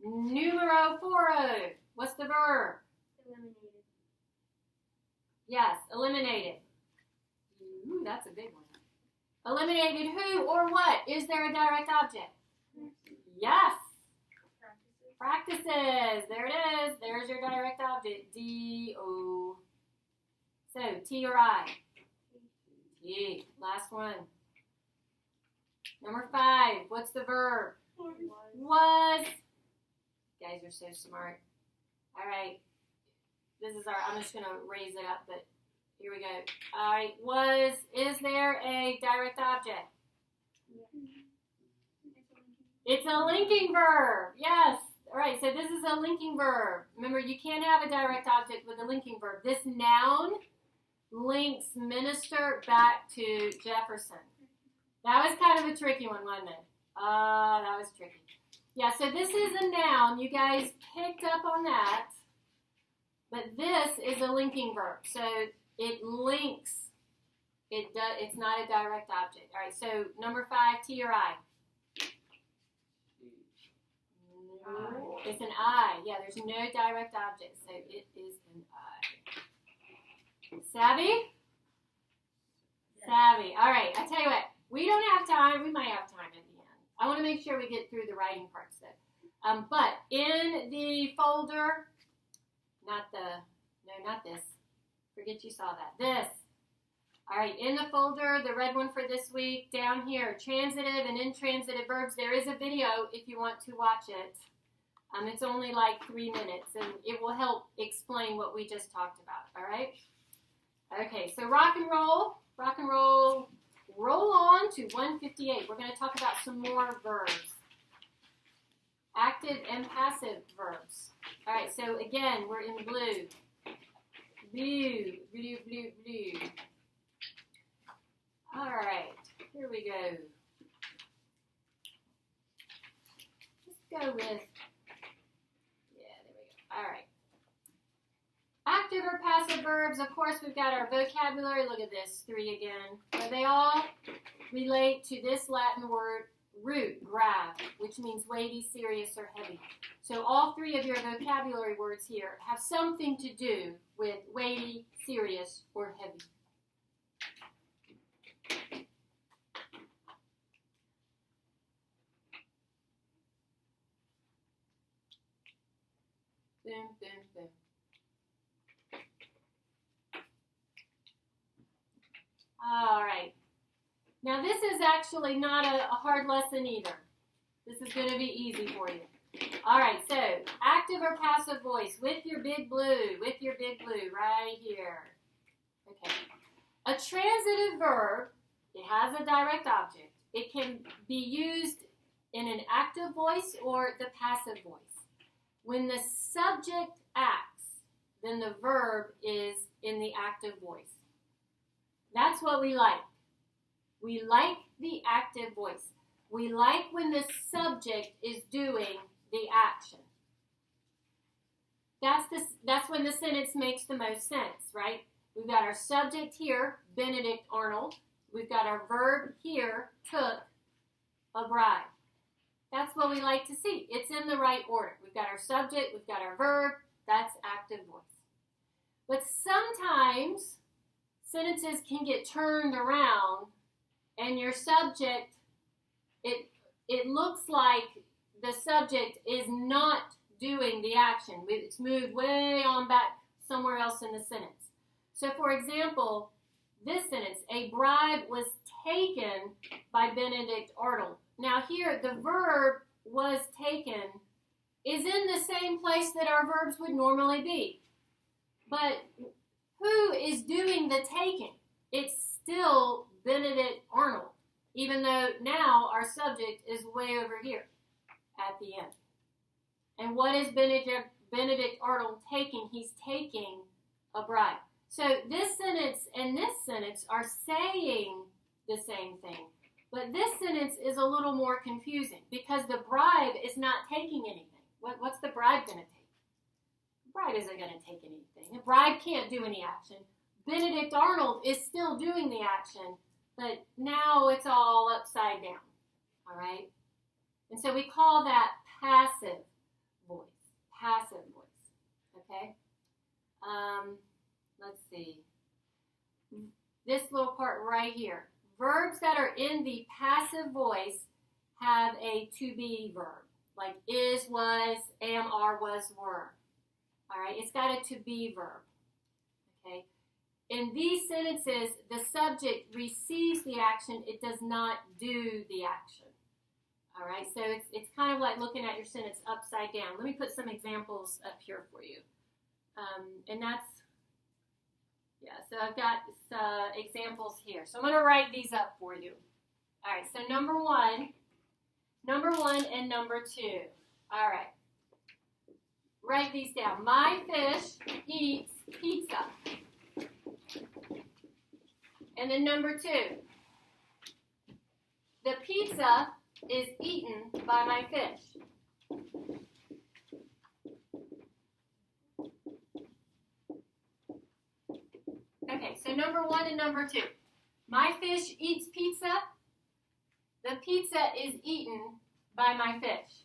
Numero 4. What's the verb? Eliminated. Yes, eliminated. Ooh, that's a big one. Eliminated who or what? Is there a direct object? Yes. Practices. There it is. There's your direct object. D-O. So, T or I? T. Last one. Number 5. What's the verb? Was. You guys are so smart. All right. This is I'm just going to raise it up, but here we go. All right. Is there a direct object? It's a linking verb. Yes. All right. So this is a linking verb. Remember, you can't have a direct object with a linking verb. This noun links minister back to Jefferson. That was kind of kind of a tricky one, wasn't it? That was tricky. Yeah, so this is a noun. You guys picked up on that. But this is a linking verb. So it links. It's not a direct object. All right, so number 5, T or I? No, it's an I. Yeah, there's no direct object, so it is an I. Savvy? Yes. Savvy. All right, I tell you what, we don't have time. We might have time at the end. I want to make sure we get through the writing parts, though. But in the folder, not this. Forget you saw that. This. All right, in the folder, the red one for this week, down here, transitive and intransitive verbs. There is a video if you want to watch it. It's only like 3 minutes, and it will help explain what we just talked about, all right? Okay, so rock and roll, roll on to 158. We're going to talk about some more verbs. Active and passive verbs. All right, so again, we're in blue. Blue, blue, blue, blue. All right, here we go. Let's go with, yeah, there we go. All right. Active or passive verbs, of course, we've got our vocabulary. Look at this, 3 again. But they all relate to this Latin word, root, grave, which means weighty, serious, or heavy. So all 3 of your vocabulary words here have something to do with weighty, serious, or heavy. Boom, boom, boom. All right. Now this is actually not a hard lesson either. This is going to be easy for you. All right, so active or passive voice with your big blue, right here. Okay. A transitive verb, it has a direct object. It can be used in an active voice or the passive voice. When the subject acts, then the verb is in the active voice. That's what we like. We like the active voice. We like when the subject is doing the action. That's when the sentence makes the most sense, right? We've got our subject here, Benedict Arnold. We've got our verb here, took a bride. That's what we like to see. It's in the right order. We've got our subject, we've got our verb, that's active voice. But sometimes sentences can get turned around and your subject, it looks like the subject is not doing the action. It's moved way on back somewhere else in the sentence. So for example, this sentence, a bribe was taken by Benedict Arnold. Now here, the verb was taken is in the same place that our verbs would normally be. But who is doing the taking? It's still Benedict Arnold, even though now our subject is way over here at the end. And what is Benedict Arnold taking? He's taking a bride. So this sentence and this sentence are saying the same thing. But this sentence is a little more confusing because the bride is not taking anything. What's the bride going to take? The bride isn't going to take anything. The bride can't do any action. Benedict Arnold is still doing the action, but now it's all upside down. All right? And so we call that passive voice. Passive voice. Okay? Let's see. This little part right here. Verbs that are in the passive voice have a to be verb, like is, was, am, are, was, were. All right, it's got a to be verb. Okay. In these sentences, the subject receives the action, it does not do the action. All right, so it's kind of like looking at your sentence upside down. Let me put some examples up here for you. And that's, yeah, so I've got examples here. So I'm going to write these up for you. All right, so number one and number 2. All right. Write these down. My fish eats pizza. And then number 2. the pizza is eaten by my fish. Okay, so number 1 and number 2. My fish eats pizza. The pizza is eaten by my fish.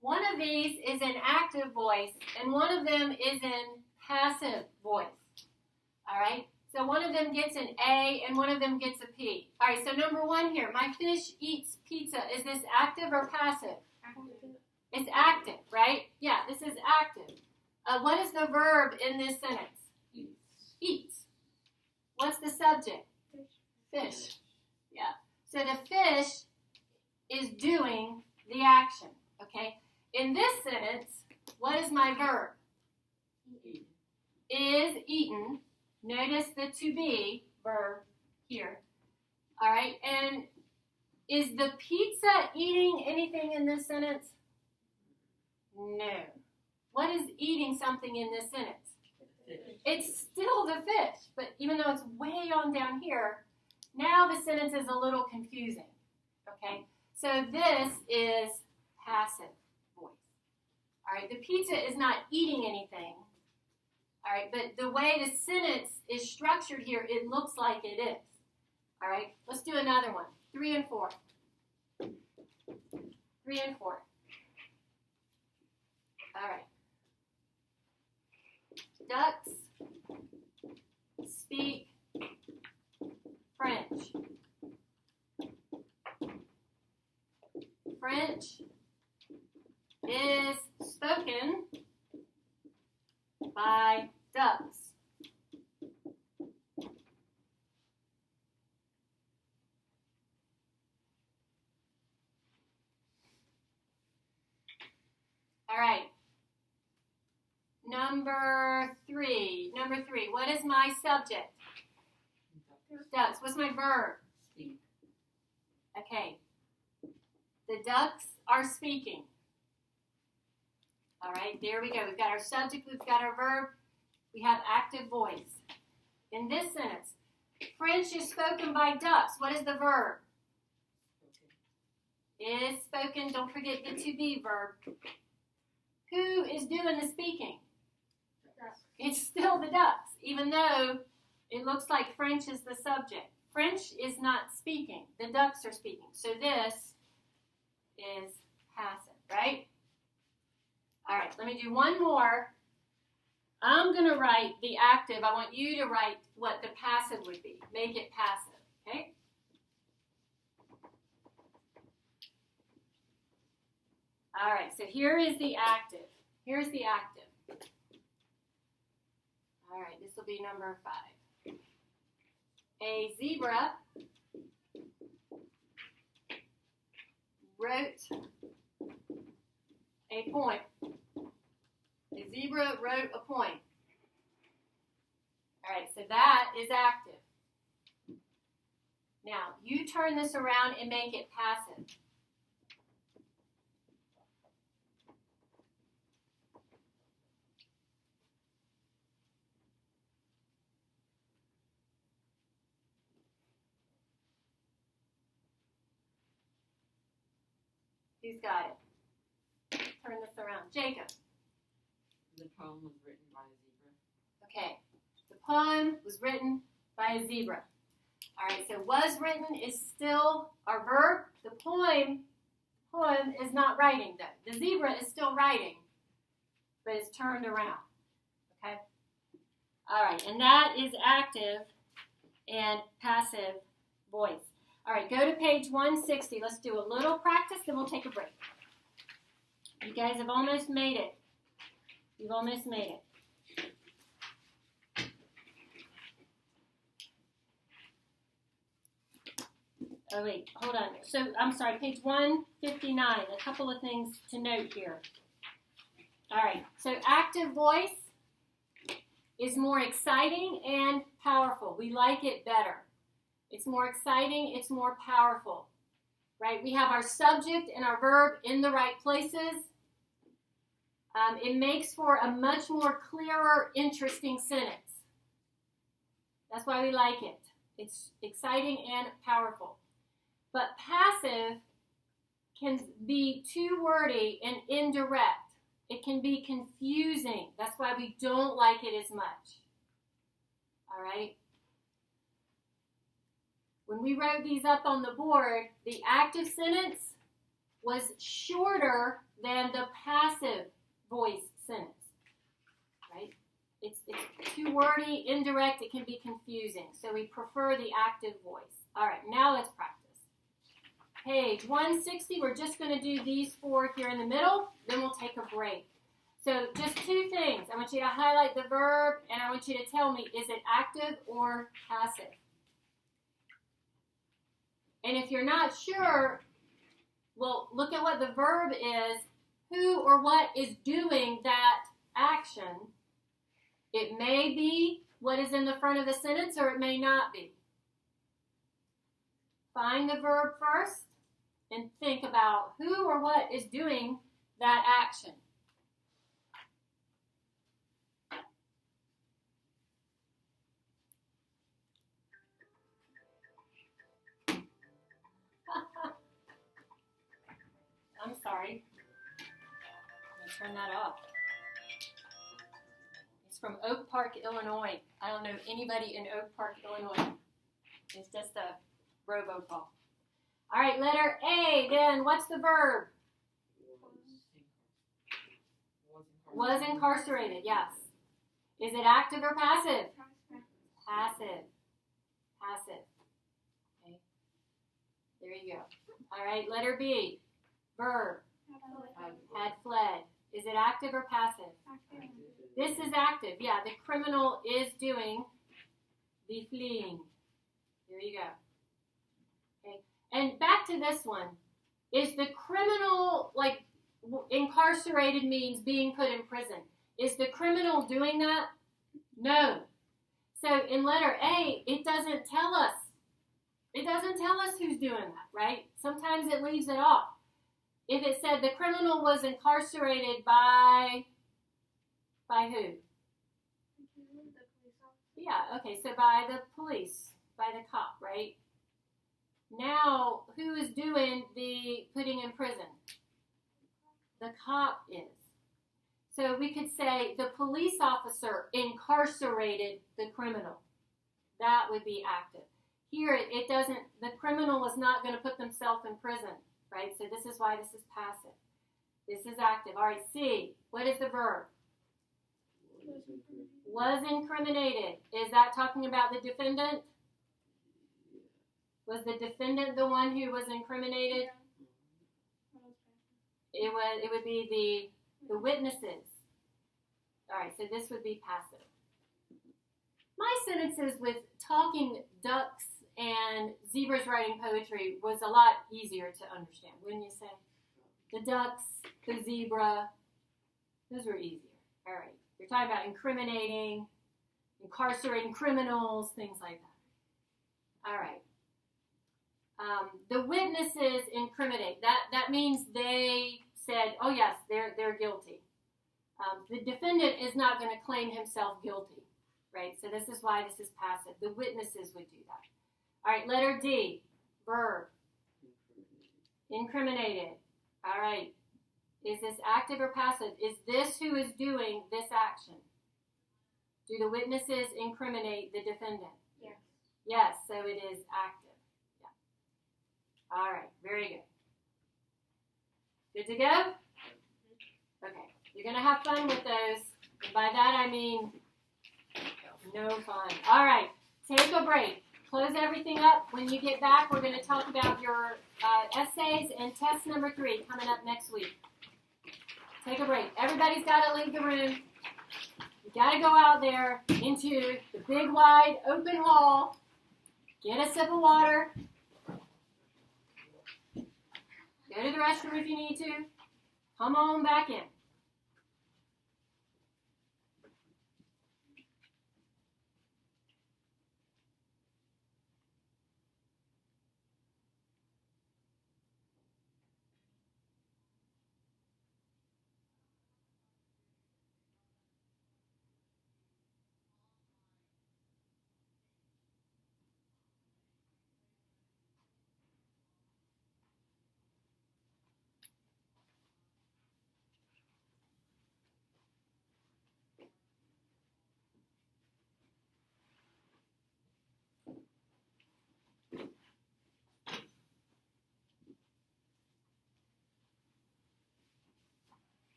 One of these is in active voice, and one of them is in passive voice. All right? So one of them gets an A, and one of them gets a P. All right, so number 1 here, my fish eats pizza. Is this active or passive? It's active, right? Yeah, this is active. What is the verb in this sentence? Eats. What's the subject? Fish. Yeah. So the fish is doing the action, okay? In this sentence, what is my verb? Is eaten. Notice the to be verb here. All right, and is the pizza eating anything in this sentence? No. What is eating something in this sentence? It's still the fish, but even though it's way on down here, now the sentence is a little confusing, okay? So this is passive voice. All right, the pizza is not eating anything. All right, but the way the sentence is structured here, it looks like it is. All right, let's do another one. 3 and 4. 3 and 4. All right. Ducks speak French. French is spoken by ducks. All right. Number three. What is my subject? Ducks. What's my verb? Speak. Okay. The ducks are speaking. All right, there we go. We've got our subject, we've got our verb, we have active voice. In this sentence, French is spoken by ducks. What is the verb? Is spoken. Don't forget the to be verb. Who is doing the speaking? It's still the ducks, even though it looks like French is the subject. French is not speaking. The ducks are speaking. So this is passive, right? All right, let me do one more. I'm going to write the active. I want you to write what the passive would be. Make it passive, okay? All right, so here is the active. Here's the active. All right, this will be number 5. A zebra wrote a poem. A zebra wrote a poem. All right, so that is active. Now, you turn this around and make it passive. Who's got it? Turn this around. Jacob. The poem was written by a zebra. Okay. The poem was written by a zebra. All right, so was written is still our verb. The poem is not writing, though. The zebra is still writing, but it's turned around. Okay? All right, and that is active and passive voice. All right, go to page 160. Let's do a little practice, then we'll take a break. You guys have almost made it. You've almost made it. Oh, wait, hold on. So, I'm sorry, page 159. A couple of things to note here. All right, so active voice is more exciting and powerful. We like it better. It's more exciting, it's more powerful, right? We have our subject and our verb in the right places. It makes for a much more clearer, interesting sentence. That's why we like it. It's exciting and powerful. But passive can be too wordy and indirect. It can be confusing. That's why we don't like it as much. All right? When we wrote these up on the board, the active sentence was shorter than the passive voice sentence. Right? It's too wordy, indirect, it can be confusing. So we prefer the active voice. All right, now let's practice. Page 160, we're just going to do these 4 here in the middle, then we'll take a break. So just 2 things. I want you to highlight the verb, and I want you to tell me, is it active or passive? And if you're not sure, well, look at what the verb is. Who or what is doing that action? It may be what is in the front of the sentence, or it may not be. Find the verb first and think about who or what is doing that action. I'm sorry. I'm going to turn that off. It's from Oak Park, Illinois. I don't know anybody in Oak Park, Illinois. It's just a robocall. All right, letter A, then what's the verb? Was incarcerated, yes. Is it active or passive? Passive. Passive. Okay. There you go. All right, letter B, verb. Had fled. Is it active or passive? This is active. Yeah, the criminal is doing the fleeing. There you go. Okay. And back to this one. Is the criminal, like, incarcerated means being put in prison. Is the criminal doing that? No. So in letter A, it doesn't tell us. It doesn't tell us who's doing that, right? Sometimes it leaves it off. If it said the criminal was incarcerated by who? Yeah, okay, so by the police, by the cop, right? Now, who is doing the putting in prison? The cop is. So we could say the police officer incarcerated the criminal. That would be active. Here, it doesn't, the criminal is not going to put themselves in prison, right? So this is why this is passive. This is active. All right, C, what is the verb? Was incriminated. Is that talking about the defendant? Was the defendant the one who was incriminated? It would be the witnesses. All right, so this would be passive. My sentences with talking ducks and zebras writing poetry was a lot easier to understand, wouldn't you say? The ducks, the zebra, those were easier. All right, you're talking about incriminating, incarcerating criminals, things like that. All right. The witnesses incriminate. That means they said, oh yes, they're guilty. The defendant is not going to claim himself guilty, right? So this is why this is passive. The witnesses would do that. All right, letter D, verb. Incriminated. All right. Is this active or passive? Is this who is doing this action? Do the witnesses incriminate the defendant? Yes. Yes, so it is active. Yeah. All right, very good. Good to go? Okay, you're going to have fun with those. And by that I mean no fun. All right, take a break. Close everything up. When you get back, we're going to talk about your essays and test number 3 coming up next week. Take a break. Everybody's got to leave the room. You got to go out there into the big, wide, open hall. Get a sip of water. Go to the restroom if you need to. Come on back in.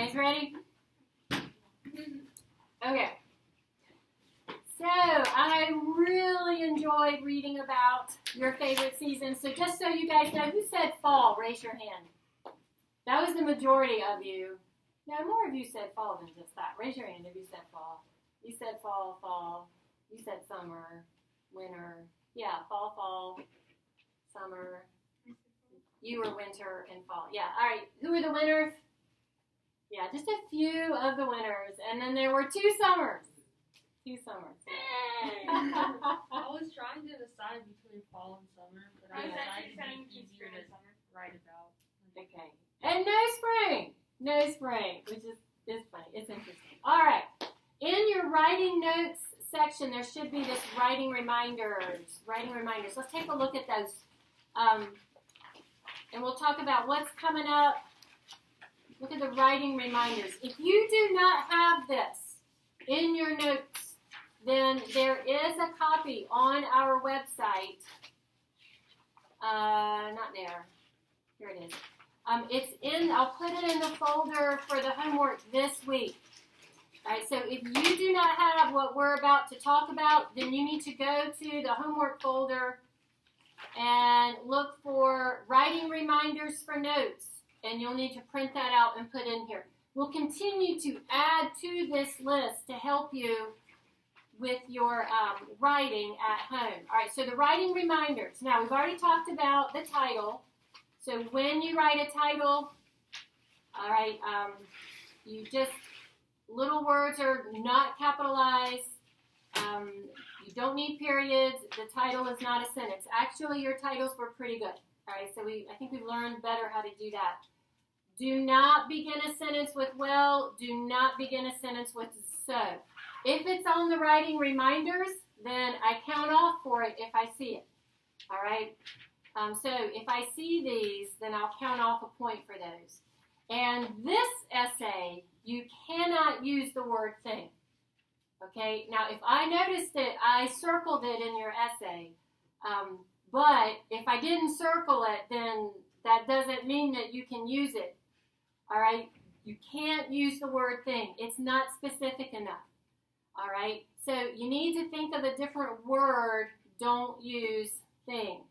guys ready? Okay. So, I really enjoyed reading about your favorite season. So, just so you guys know, who said fall? Raise your hand. That was the majority of you. No, more of you said fall than just that. Raise your hand if you said fall. You said fall, fall. You said summer, winter. Yeah, fall, summer. You were winter and fall. Yeah, all right. Who were the winners? Yeah, just a few of the winners. And then there were 2 summers. 2 summers. I was trying to decide between fall and summer, but I I was decided actually to studying be easier spring and to summer. write about. Okay. And no spring. No spring, which is funny. It's interesting. All right. In your writing notes section, there should be this writing reminders. Writing reminders. Let's take a look at those. And we'll talk about what's coming up. Look at the writing reminders. If you do not have this in your notes, then there is a copy on our website. Not there. Here it is. It's in, I'll put it in the folder for the homework this week. All right, so if you do not have what we're about to talk about, then you need to go to the homework folder and look for writing reminders for notes, and you'll need to print that out and put in here. We'll continue to add to this list to help you with your writing at home. All right, so the writing reminders. Now, we've already talked about the title. So when you write a title, all right, you just, little words are not capitalized. You don't need periods. The title is not a sentence. Actually, your titles were pretty good. All right, so I think we've learned better how to do that. Do not begin a sentence with well. Do not begin a sentence with so. If it's on the writing reminders, then I count off for it if I see it. All right? So if I see these, then I'll count off a point for those. And this essay, you cannot use the word thing. Okay? Now, if I noticed it, I circled it in your essay. But if I didn't circle it, then that doesn't mean that you can use it. All right? You can't use the word thing. It's not specific enough. All right? So you need to think of a different word. Don't use thing.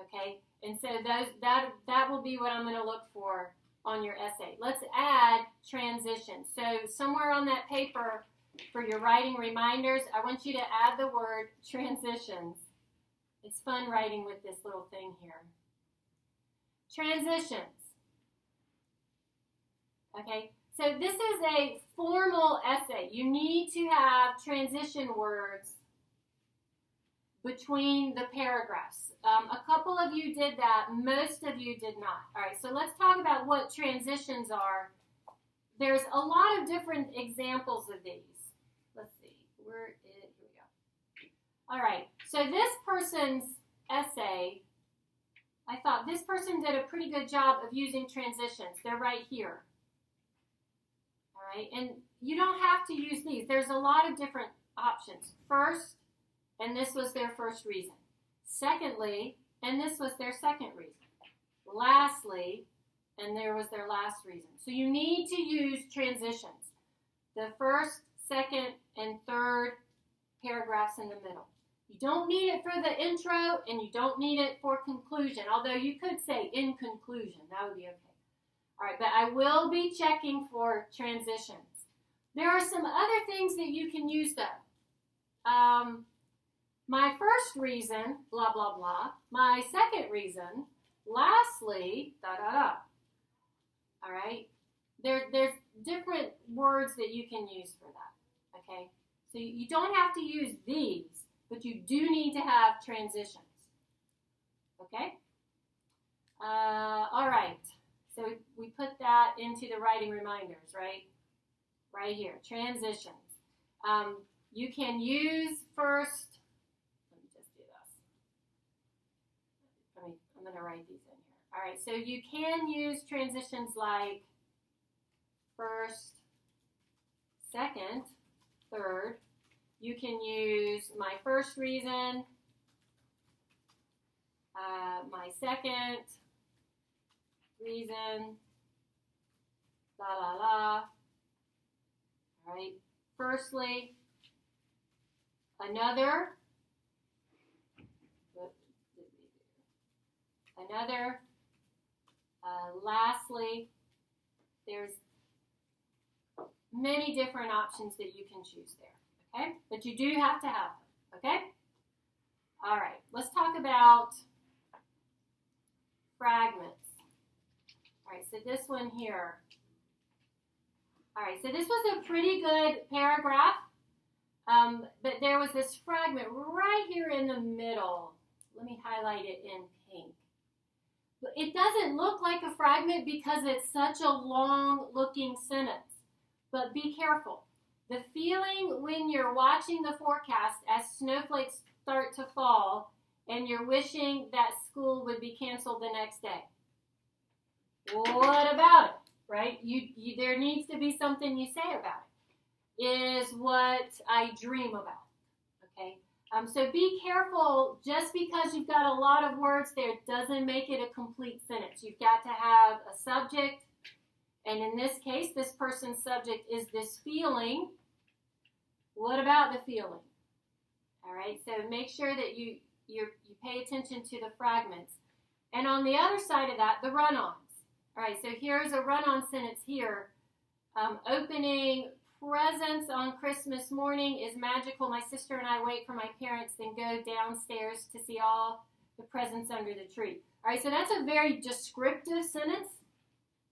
Okay? And so that will be what I'm going to look for on your essay. Let's add transition. So somewhere on that paper for your writing reminders, I want you to add the word transitions. It's fun writing with this little thing here. Transitions. Okay? So this is a formal essay. You need to have transition words between the paragraphs. A couple of you did that. Most of you did not. All right, so let's talk about what transitions are. There's a lot of different examples of these. Let's see. Here we go. All right, so this person's essay, I thought this person did a pretty good job of using transitions. They're right here. All right, and you don't have to use these. There's a lot of different options. First, and this was their first reason. Secondly, and this was their second reason. Lastly, and there was their last reason. So you need to use transitions. The first, second, and third paragraphs in the middle. You don't need it for the intro, and you don't need it for conclusion, although you could say in conclusion. That would be okay. All right, but I will be checking for transitions. There are some other things that you can use, though. My first reason, blah, blah, blah. My second reason, lastly, da, da, da. All right? There's different words that you can use for that, okay? So you don't have to use these, but you do need to have transitions, okay? All right. So we put that into the writing reminders, right? Right here, transitions. You can use first. I'm going to write these in here. All right, so you can use transitions like first, second, third. You can use my first reason, my second reason, La la la. All right. Firstly, another. Another. Lastly, there's many different options that you can choose there. Okay? But you do have to have them. Okay? All right. Let's talk about fragments. All right, so this one here. All right, so this was a pretty good paragraph, but there was this fragment right here in the middle. Let me highlight it in pink. It doesn't look like a fragment because it's such a long-looking sentence, but be careful. The feeling when you're watching the forecast as snowflakes start to fall and you're wishing that school would be canceled the next day. What about it, right? There needs to be something you say about it, is what I dream about, okay? So be careful. Just because you've got a lot of words there doesn't make it a complete sentence. You've got to have a subject, and in this case, this person's subject is this feeling. What about the feeling? All right, so make sure that you pay attention to the fragments. And on the other side of that, the run-ons. All right, so here's a run-on sentence here. Opening presents on Christmas morning is magical. My sister and I wait for my parents, then go downstairs to see all the presents under the tree. All right, so that's a very descriptive sentence.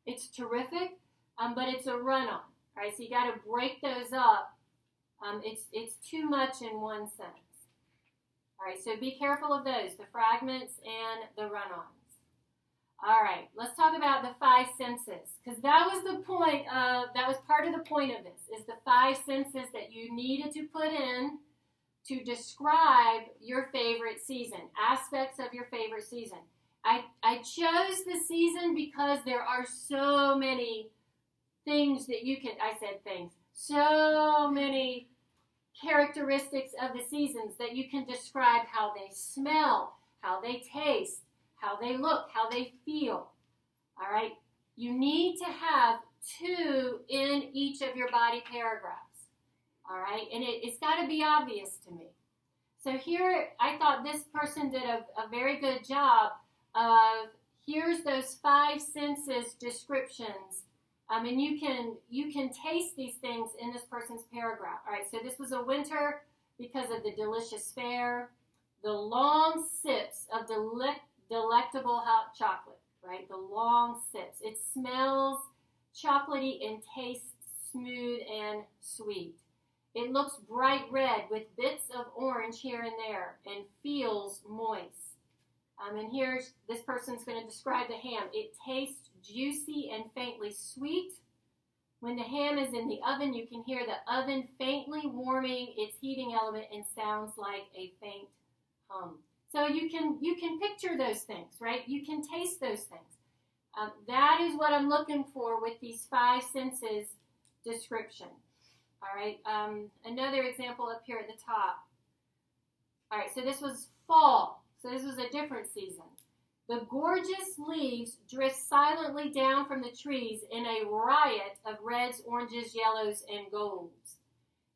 It's terrific, but it's a run-on. All right, so you got to break those up. It's too much in one sentence. All right, so be careful of those, the fragments and the run-ons. All right, let's talk about the five senses, because that was the point that was part of the point of this, is the five senses that you needed to put in to describe your favorite season, aspects of your favorite season. I chose the season because there are so many things that you can, so many characteristics of the seasons that you can describe how they smell, how they taste, how they look, how they feel. All right? You need to have two in each of your body paragraphs. All right? And it's got to be obvious to me. So here, I thought this person did a very good job of, here's those five senses descriptions. And you can taste these things in this person's paragraph. All right, so this was a winter because of the delicious fare, the long sips of delectable hot chocolate, right? The long sips. It smells chocolatey and tastes smooth and sweet. It looks bright red with bits of orange here and there and feels moist. And here's, this person's going to describe the ham. It tastes juicy and faintly sweet. When the ham is in the oven, you can hear the oven faintly warming its heating element and sounds like a faint hum. So you can picture those things, right? You can taste those things. That is what I'm looking for with these five senses description. All right, another example up here at the top. All right, so this was fall. So this was a different season. The gorgeous leaves drift silently down from the trees in a riot of reds, oranges, yellows, and golds.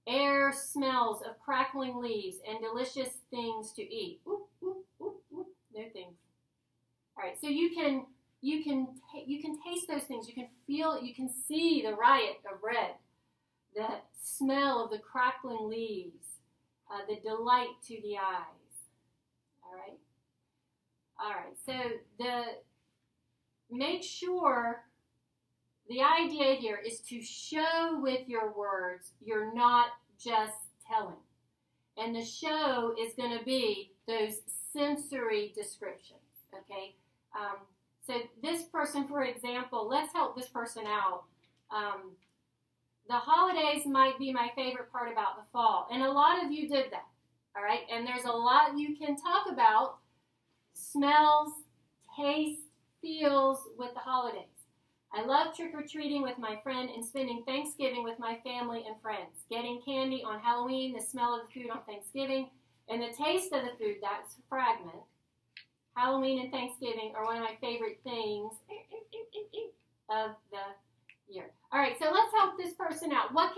Air smells of crackling leaves and delicious things to eat. Oop, oop, oop, oop. No things. All right, so you can taste those things. You can feel it. You can see the riot of red, the smell of the crackling leaves, the delight to the eyes. All right. All right. So make sure the idea here is to show with your words. You're not just telling, and the show is going to be those sensory descriptions. Okay. So this person, for example, let's help this person out. The holidays might be my favorite part about the fall, and a lot of you did that. All right, and there's a lot you can talk about, smells, taste, feels with the holidays. I love trick-or-treating with my friend and spending Thanksgiving with my family and friends. Getting candy on Halloween, the smell of the food on Thanksgiving, and the taste of the food, that's a fragment. Halloween and Thanksgiving are one of my favorite things of the Ear. All right, so let's help this person out. What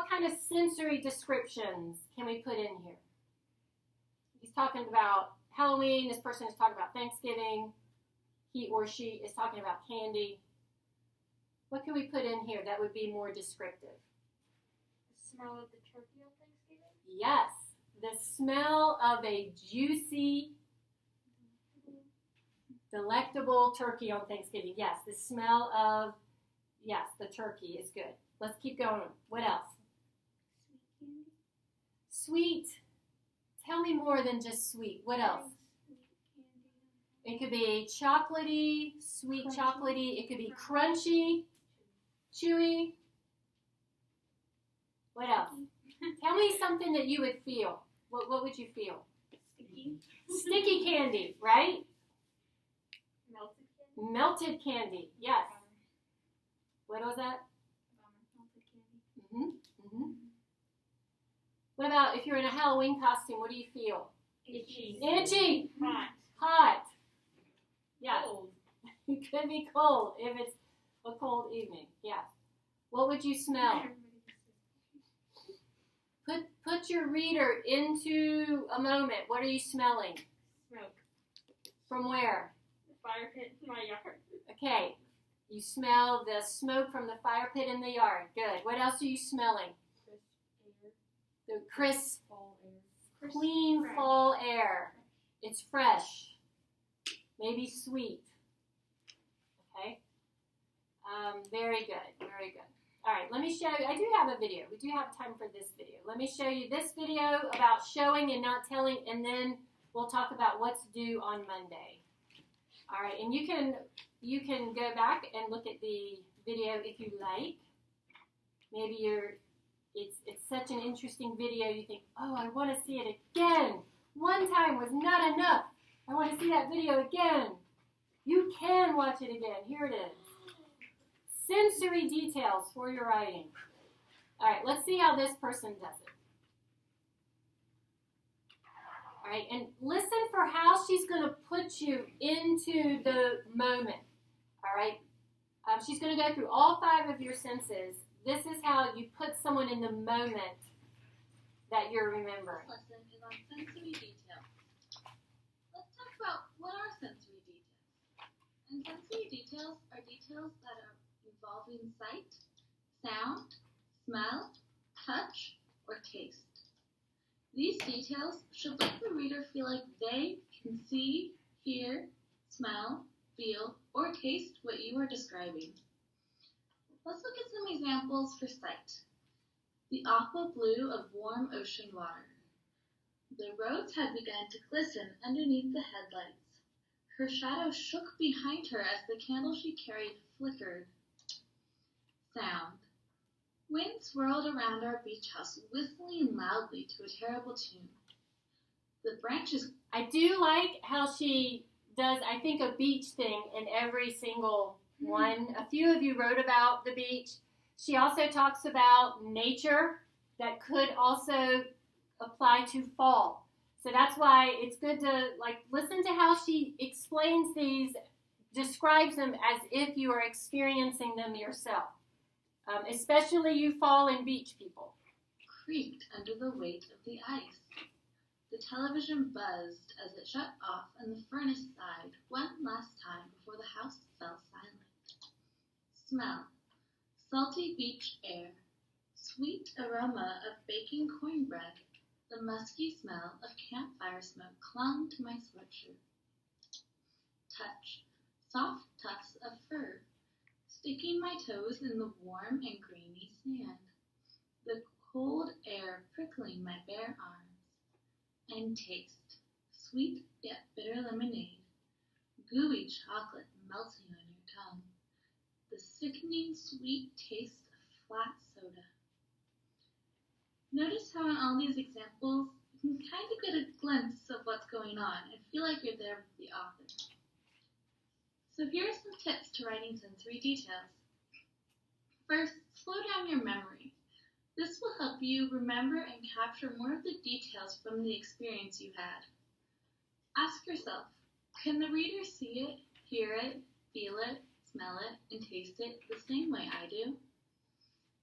kind of sensory descriptions can we put in here? He's talking about Halloween. This person is talking about Thanksgiving. He or she is talking about candy. What can we put in here that would be more descriptive? The smell of the turkey on Thanksgiving. Yes, the smell of a juicy, delectable turkey on Thanksgiving. Yes, the smell of, yes, the turkey is good. Let's keep going. What else? Sweet candy. Sweet. Tell me more than just sweet. What else? Sweet candy. It could be chocolatey, sweet Crunchy. chocolatey. It could be crunchy, chewy. What else? Tell me something that you would feel. What would you feel? Sticky. Sticky candy, right? Melted candy. Melted candy. Yes. What was that? Melted candy. What about if you're in a Halloween costume? What do you feel? Itchy. Itchy. Hot. Hot. Yes. Cold. It could be cold if it's a cold evening. Yeah. What would you smell? Put your reader into a moment. What are you smelling? Smoke. From where? The fire pit in my yard. Okay. You smell the smoke from the fire pit in the yard. Good. What else are you smelling? The crisp, Fall air. clean Fresh. fall air. It's fresh. Maybe sweet. Okay. Very good. Very good. All right, let me show you. I do have a video. We do have time for this video. Let me show you this video about showing and not telling, and then we'll talk about what's due on Monday. All right, and you can go back and look at the video if you like. Maybe it's such an interesting video. You think, oh, I want to see it again. One time was not enough. I want to see that video again. You can watch it again. Here it is. Sensory details for your writing. All right, let's see how this person does it. All right, and listen for how she's going to put you into the moment. All right, she's going to go through all 5 of your senses. This is how you put someone in the moment that you're remembering. This lesson is on sensory details. Let's talk about what are sensory details. And sensory details are details that are involving sight, sound, smell, touch, or taste. These details should let the reader feel like they can see, hear, smell, feel, or taste what you are describing. Let's look at some examples for sight. The aqua blue of warm ocean water. The roads had begun to glisten underneath the headlights. Her shadow shook behind her as the candle she carried flickered. Sound. Wind swirled around our beach house, whistling loudly to a terrible tune. The branches. I do like how she does, I think, a beach thing in every single one. A few of you wrote about the beach. She also talks about nature that could also apply to fall. So that's why it's good to listen to how she explains these, describes them as if you are experiencing them yourself. Especially you fall and beach people. Creaked under the weight of the ice. The television buzzed as it shut off and the furnace sighed one last time before the house fell silent. Smell. Salty beach air. Sweet aroma of baking cornbread. The musky smell of campfire smoke clung to my sweatshirt. Touch. Soft tufts of fur. Sticking my toes in the warm and grainy sand. The cold air prickling my bare arms. And taste. Sweet yet bitter lemonade. Gooey chocolate melting on your tongue. The sickening sweet taste of flat soda. Notice how in all these examples, you can kind of get a glimpse of what's going on and feel like you're there with the author. So here are some tips to writing sensory details. First, slow down your memory. This will help you remember and capture more of the details from the experience you had. Ask yourself, can the reader see it, hear it, feel it, smell it, and taste it the same way I do.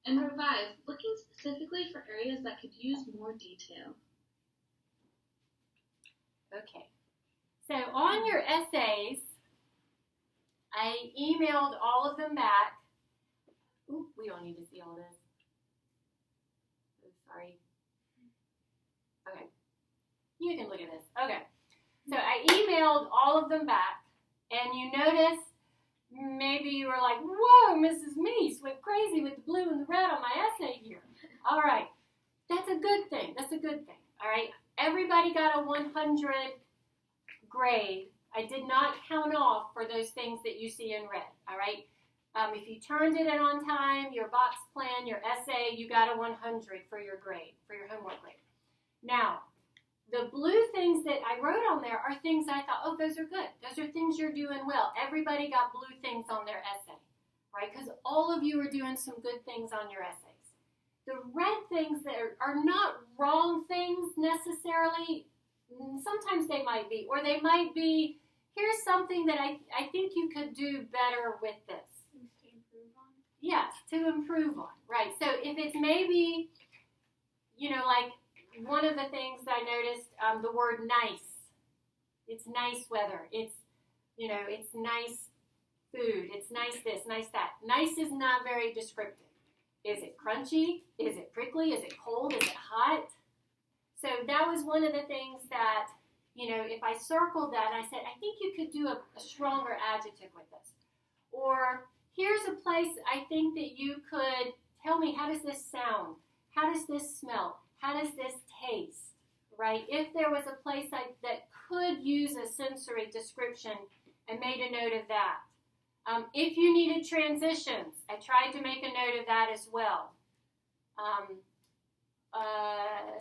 And revise, looking specifically for areas that could use more detail. Okay. So on your essays, I emailed all of them back. Ooh, we don't need to see all this. Oh, sorry. Okay. You can look at this. Okay. So I emailed all of them back, and you notice maybe you were like, whoa, Mrs. Meese went crazy with the blue and the red on my essay here. All right. That's a good thing. That's a good thing. All right. Everybody got a 100 grade. I did not count off for those things that you see in red. All right. If you turned it in on time, your box plan, your essay, you got a 100 for your grade, for your homework grade. Now, the blue things that I wrote on there are things I thought, oh, those are good. Those are things you're doing well. Everybody got blue things on their essay, right? Because all of you are doing some good things on your essays. The red things that are not wrong things necessarily. Sometimes they might be, or they might be, here's something that I think you could do better with this. Things to improve on. Yes, to improve on, right. So if it's maybe, like one of the things I noticed, the word nice. It's nice weather. It's, it's nice food. It's nice this, nice that. Nice is not very descriptive. Is it crunchy? Is it prickly? Is it cold? Is it hot? So that was one of the things that, if I circled that, I said, I think you could do a stronger adjective with this. Or here's a place I think that you could tell me, how does this sound? How does this smell? How does this taste? Right? If there was a place that could use a sensory description, I made a note of that. If you needed transitions, I tried to make a note of that as well.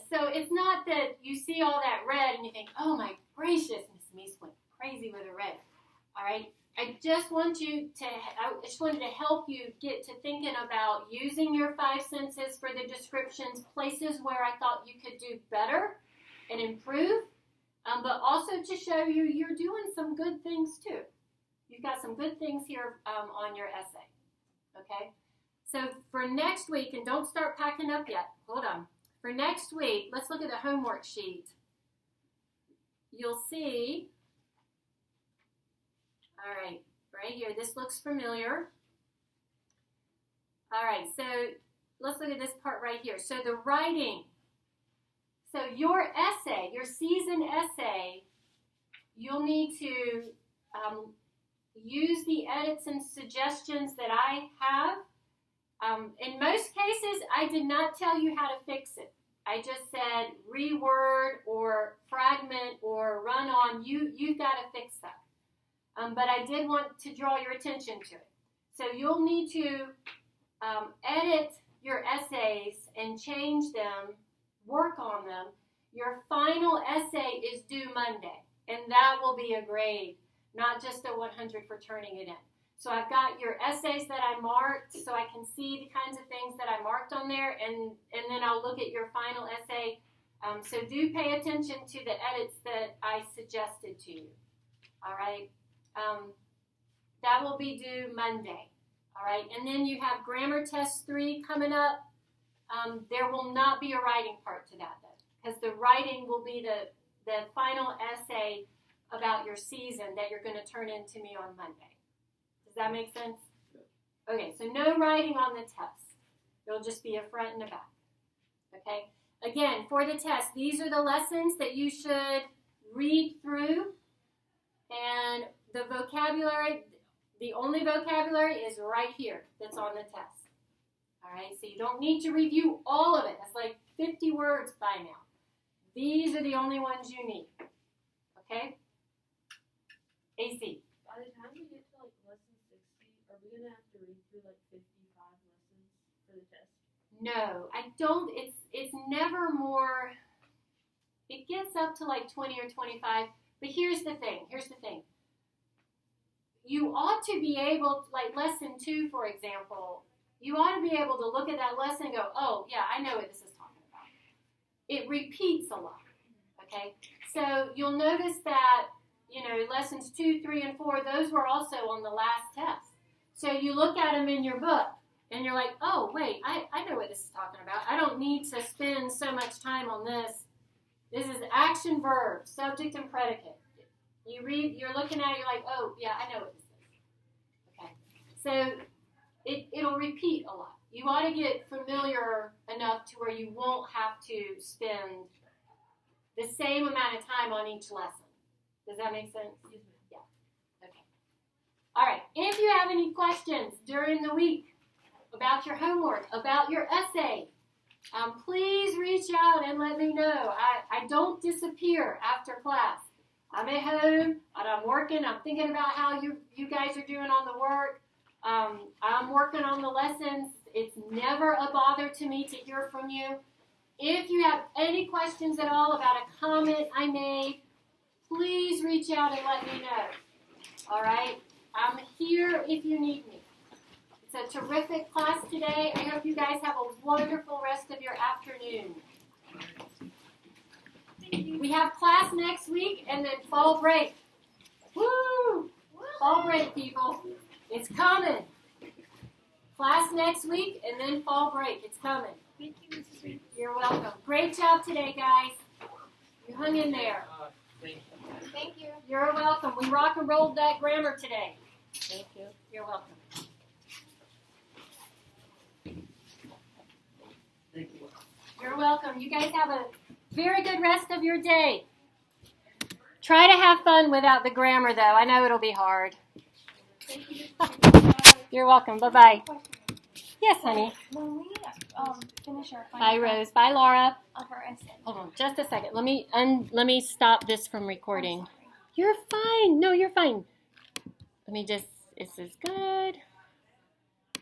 So it's not that you see all that red and you think, oh my gracious, Miss Meese went crazy with the red. All right. I just wanted to help you get to thinking about using your 5 senses for the descriptions, places where I thought you could do better and improve, but also to show you you're doing some good things too. You've got some good things here on your essay. Okay. So for next week, and don't start packing up yet. Hold on. For next week, let's look at the homework sheet. You'll see, all right here, this looks familiar. All right, so let's look at this part right here. So the writing, so your essay, your season essay, you'll need to use the edits and suggestions that I have. In most cases, I did not tell you how to fix it. I just said reword or fragment or run on. You've got to fix that. But I did want to draw your attention to it. So you'll need to edit your essays and change them, work on them. Your final essay is due Monday, and that will be a grade, not just a 100 for turning it in. So I've got your essays that I marked so I can see the kinds of things that I marked on there, and then I'll look at your final essay. So do pay attention to the edits that I suggested to you. All right? That will be due Monday. All right? And then you have Grammar Test 3 coming up. There will not be a writing part to that, though, because the writing will be the final essay about your season that you're going to turn in to me on Monday. Does that make sense? Okay, so no writing on the test. It'll just be a front and a back. Okay? Again, for the test, these are the lessons that you should read through. And the vocabulary, the only vocabulary is right here that's on the test. All right? So you don't need to review all of it. That's like 50 words by now. These are the only ones you need. Okay? AC. By the time we get to lesson 60, are we gonna have to read through 55 lessons for the test? No, I don't. It's never more. It gets up to 20 or 25. But here's the thing. You ought to be able, lesson 2, for example, you ought to be able to look at that lesson and go, oh, yeah, I know what this is talking about. It repeats a lot, okay? So you'll notice that, lessons 2, 3, and 4, those were also on the last test. So you look at them in your book, and you're like, oh, wait, I know what this is talking about. I don't need to spend so much time on this. This is action, verb, subject, and predicate. You read, you're looking at it, you're like, oh, yeah, I know what this is. Okay. So it'll repeat a lot. You ought to get familiar enough to where you won't have to spend the same amount of time on each lesson. Does that make sense? Yes, ma'am. Yeah. Okay. All right. If you have any questions during the week about your homework, about your essay, please reach out and let me know. I don't disappear after class. I'm at home, and I'm working. I'm thinking about how you guys are doing on the work. I'm working on the lessons. It's never a bother to me to hear from you. If you have any questions at all about a comment I made, please reach out and let me know. All right? I'm here if you need me. It's a terrific class today. I hope you guys have a wonderful rest of your afternoon. We have class next week and then fall break. Woo! Fall break, people. It's coming. Class next week and then fall break. It's coming. Thank you, Mrs. Reed. You're welcome. Great job today, guys. You hung in there. Thank you. You're welcome. We rock and rolled that grammar today. Thank you. You're welcome. Thank you. You're welcome. You guys have a very good rest of your day. Try to have fun without the grammar, though. I know it'll be hard. Thank you, Mrs. Reed. You're welcome. Bye-bye. Question. Yes, honey. When we finish our Bye, final Rose. Bye, Laura. of our essay. Hold on just a second. Let me stop this from recording. I'm sorry. You're fine. No, you're fine. Let me just, this is good.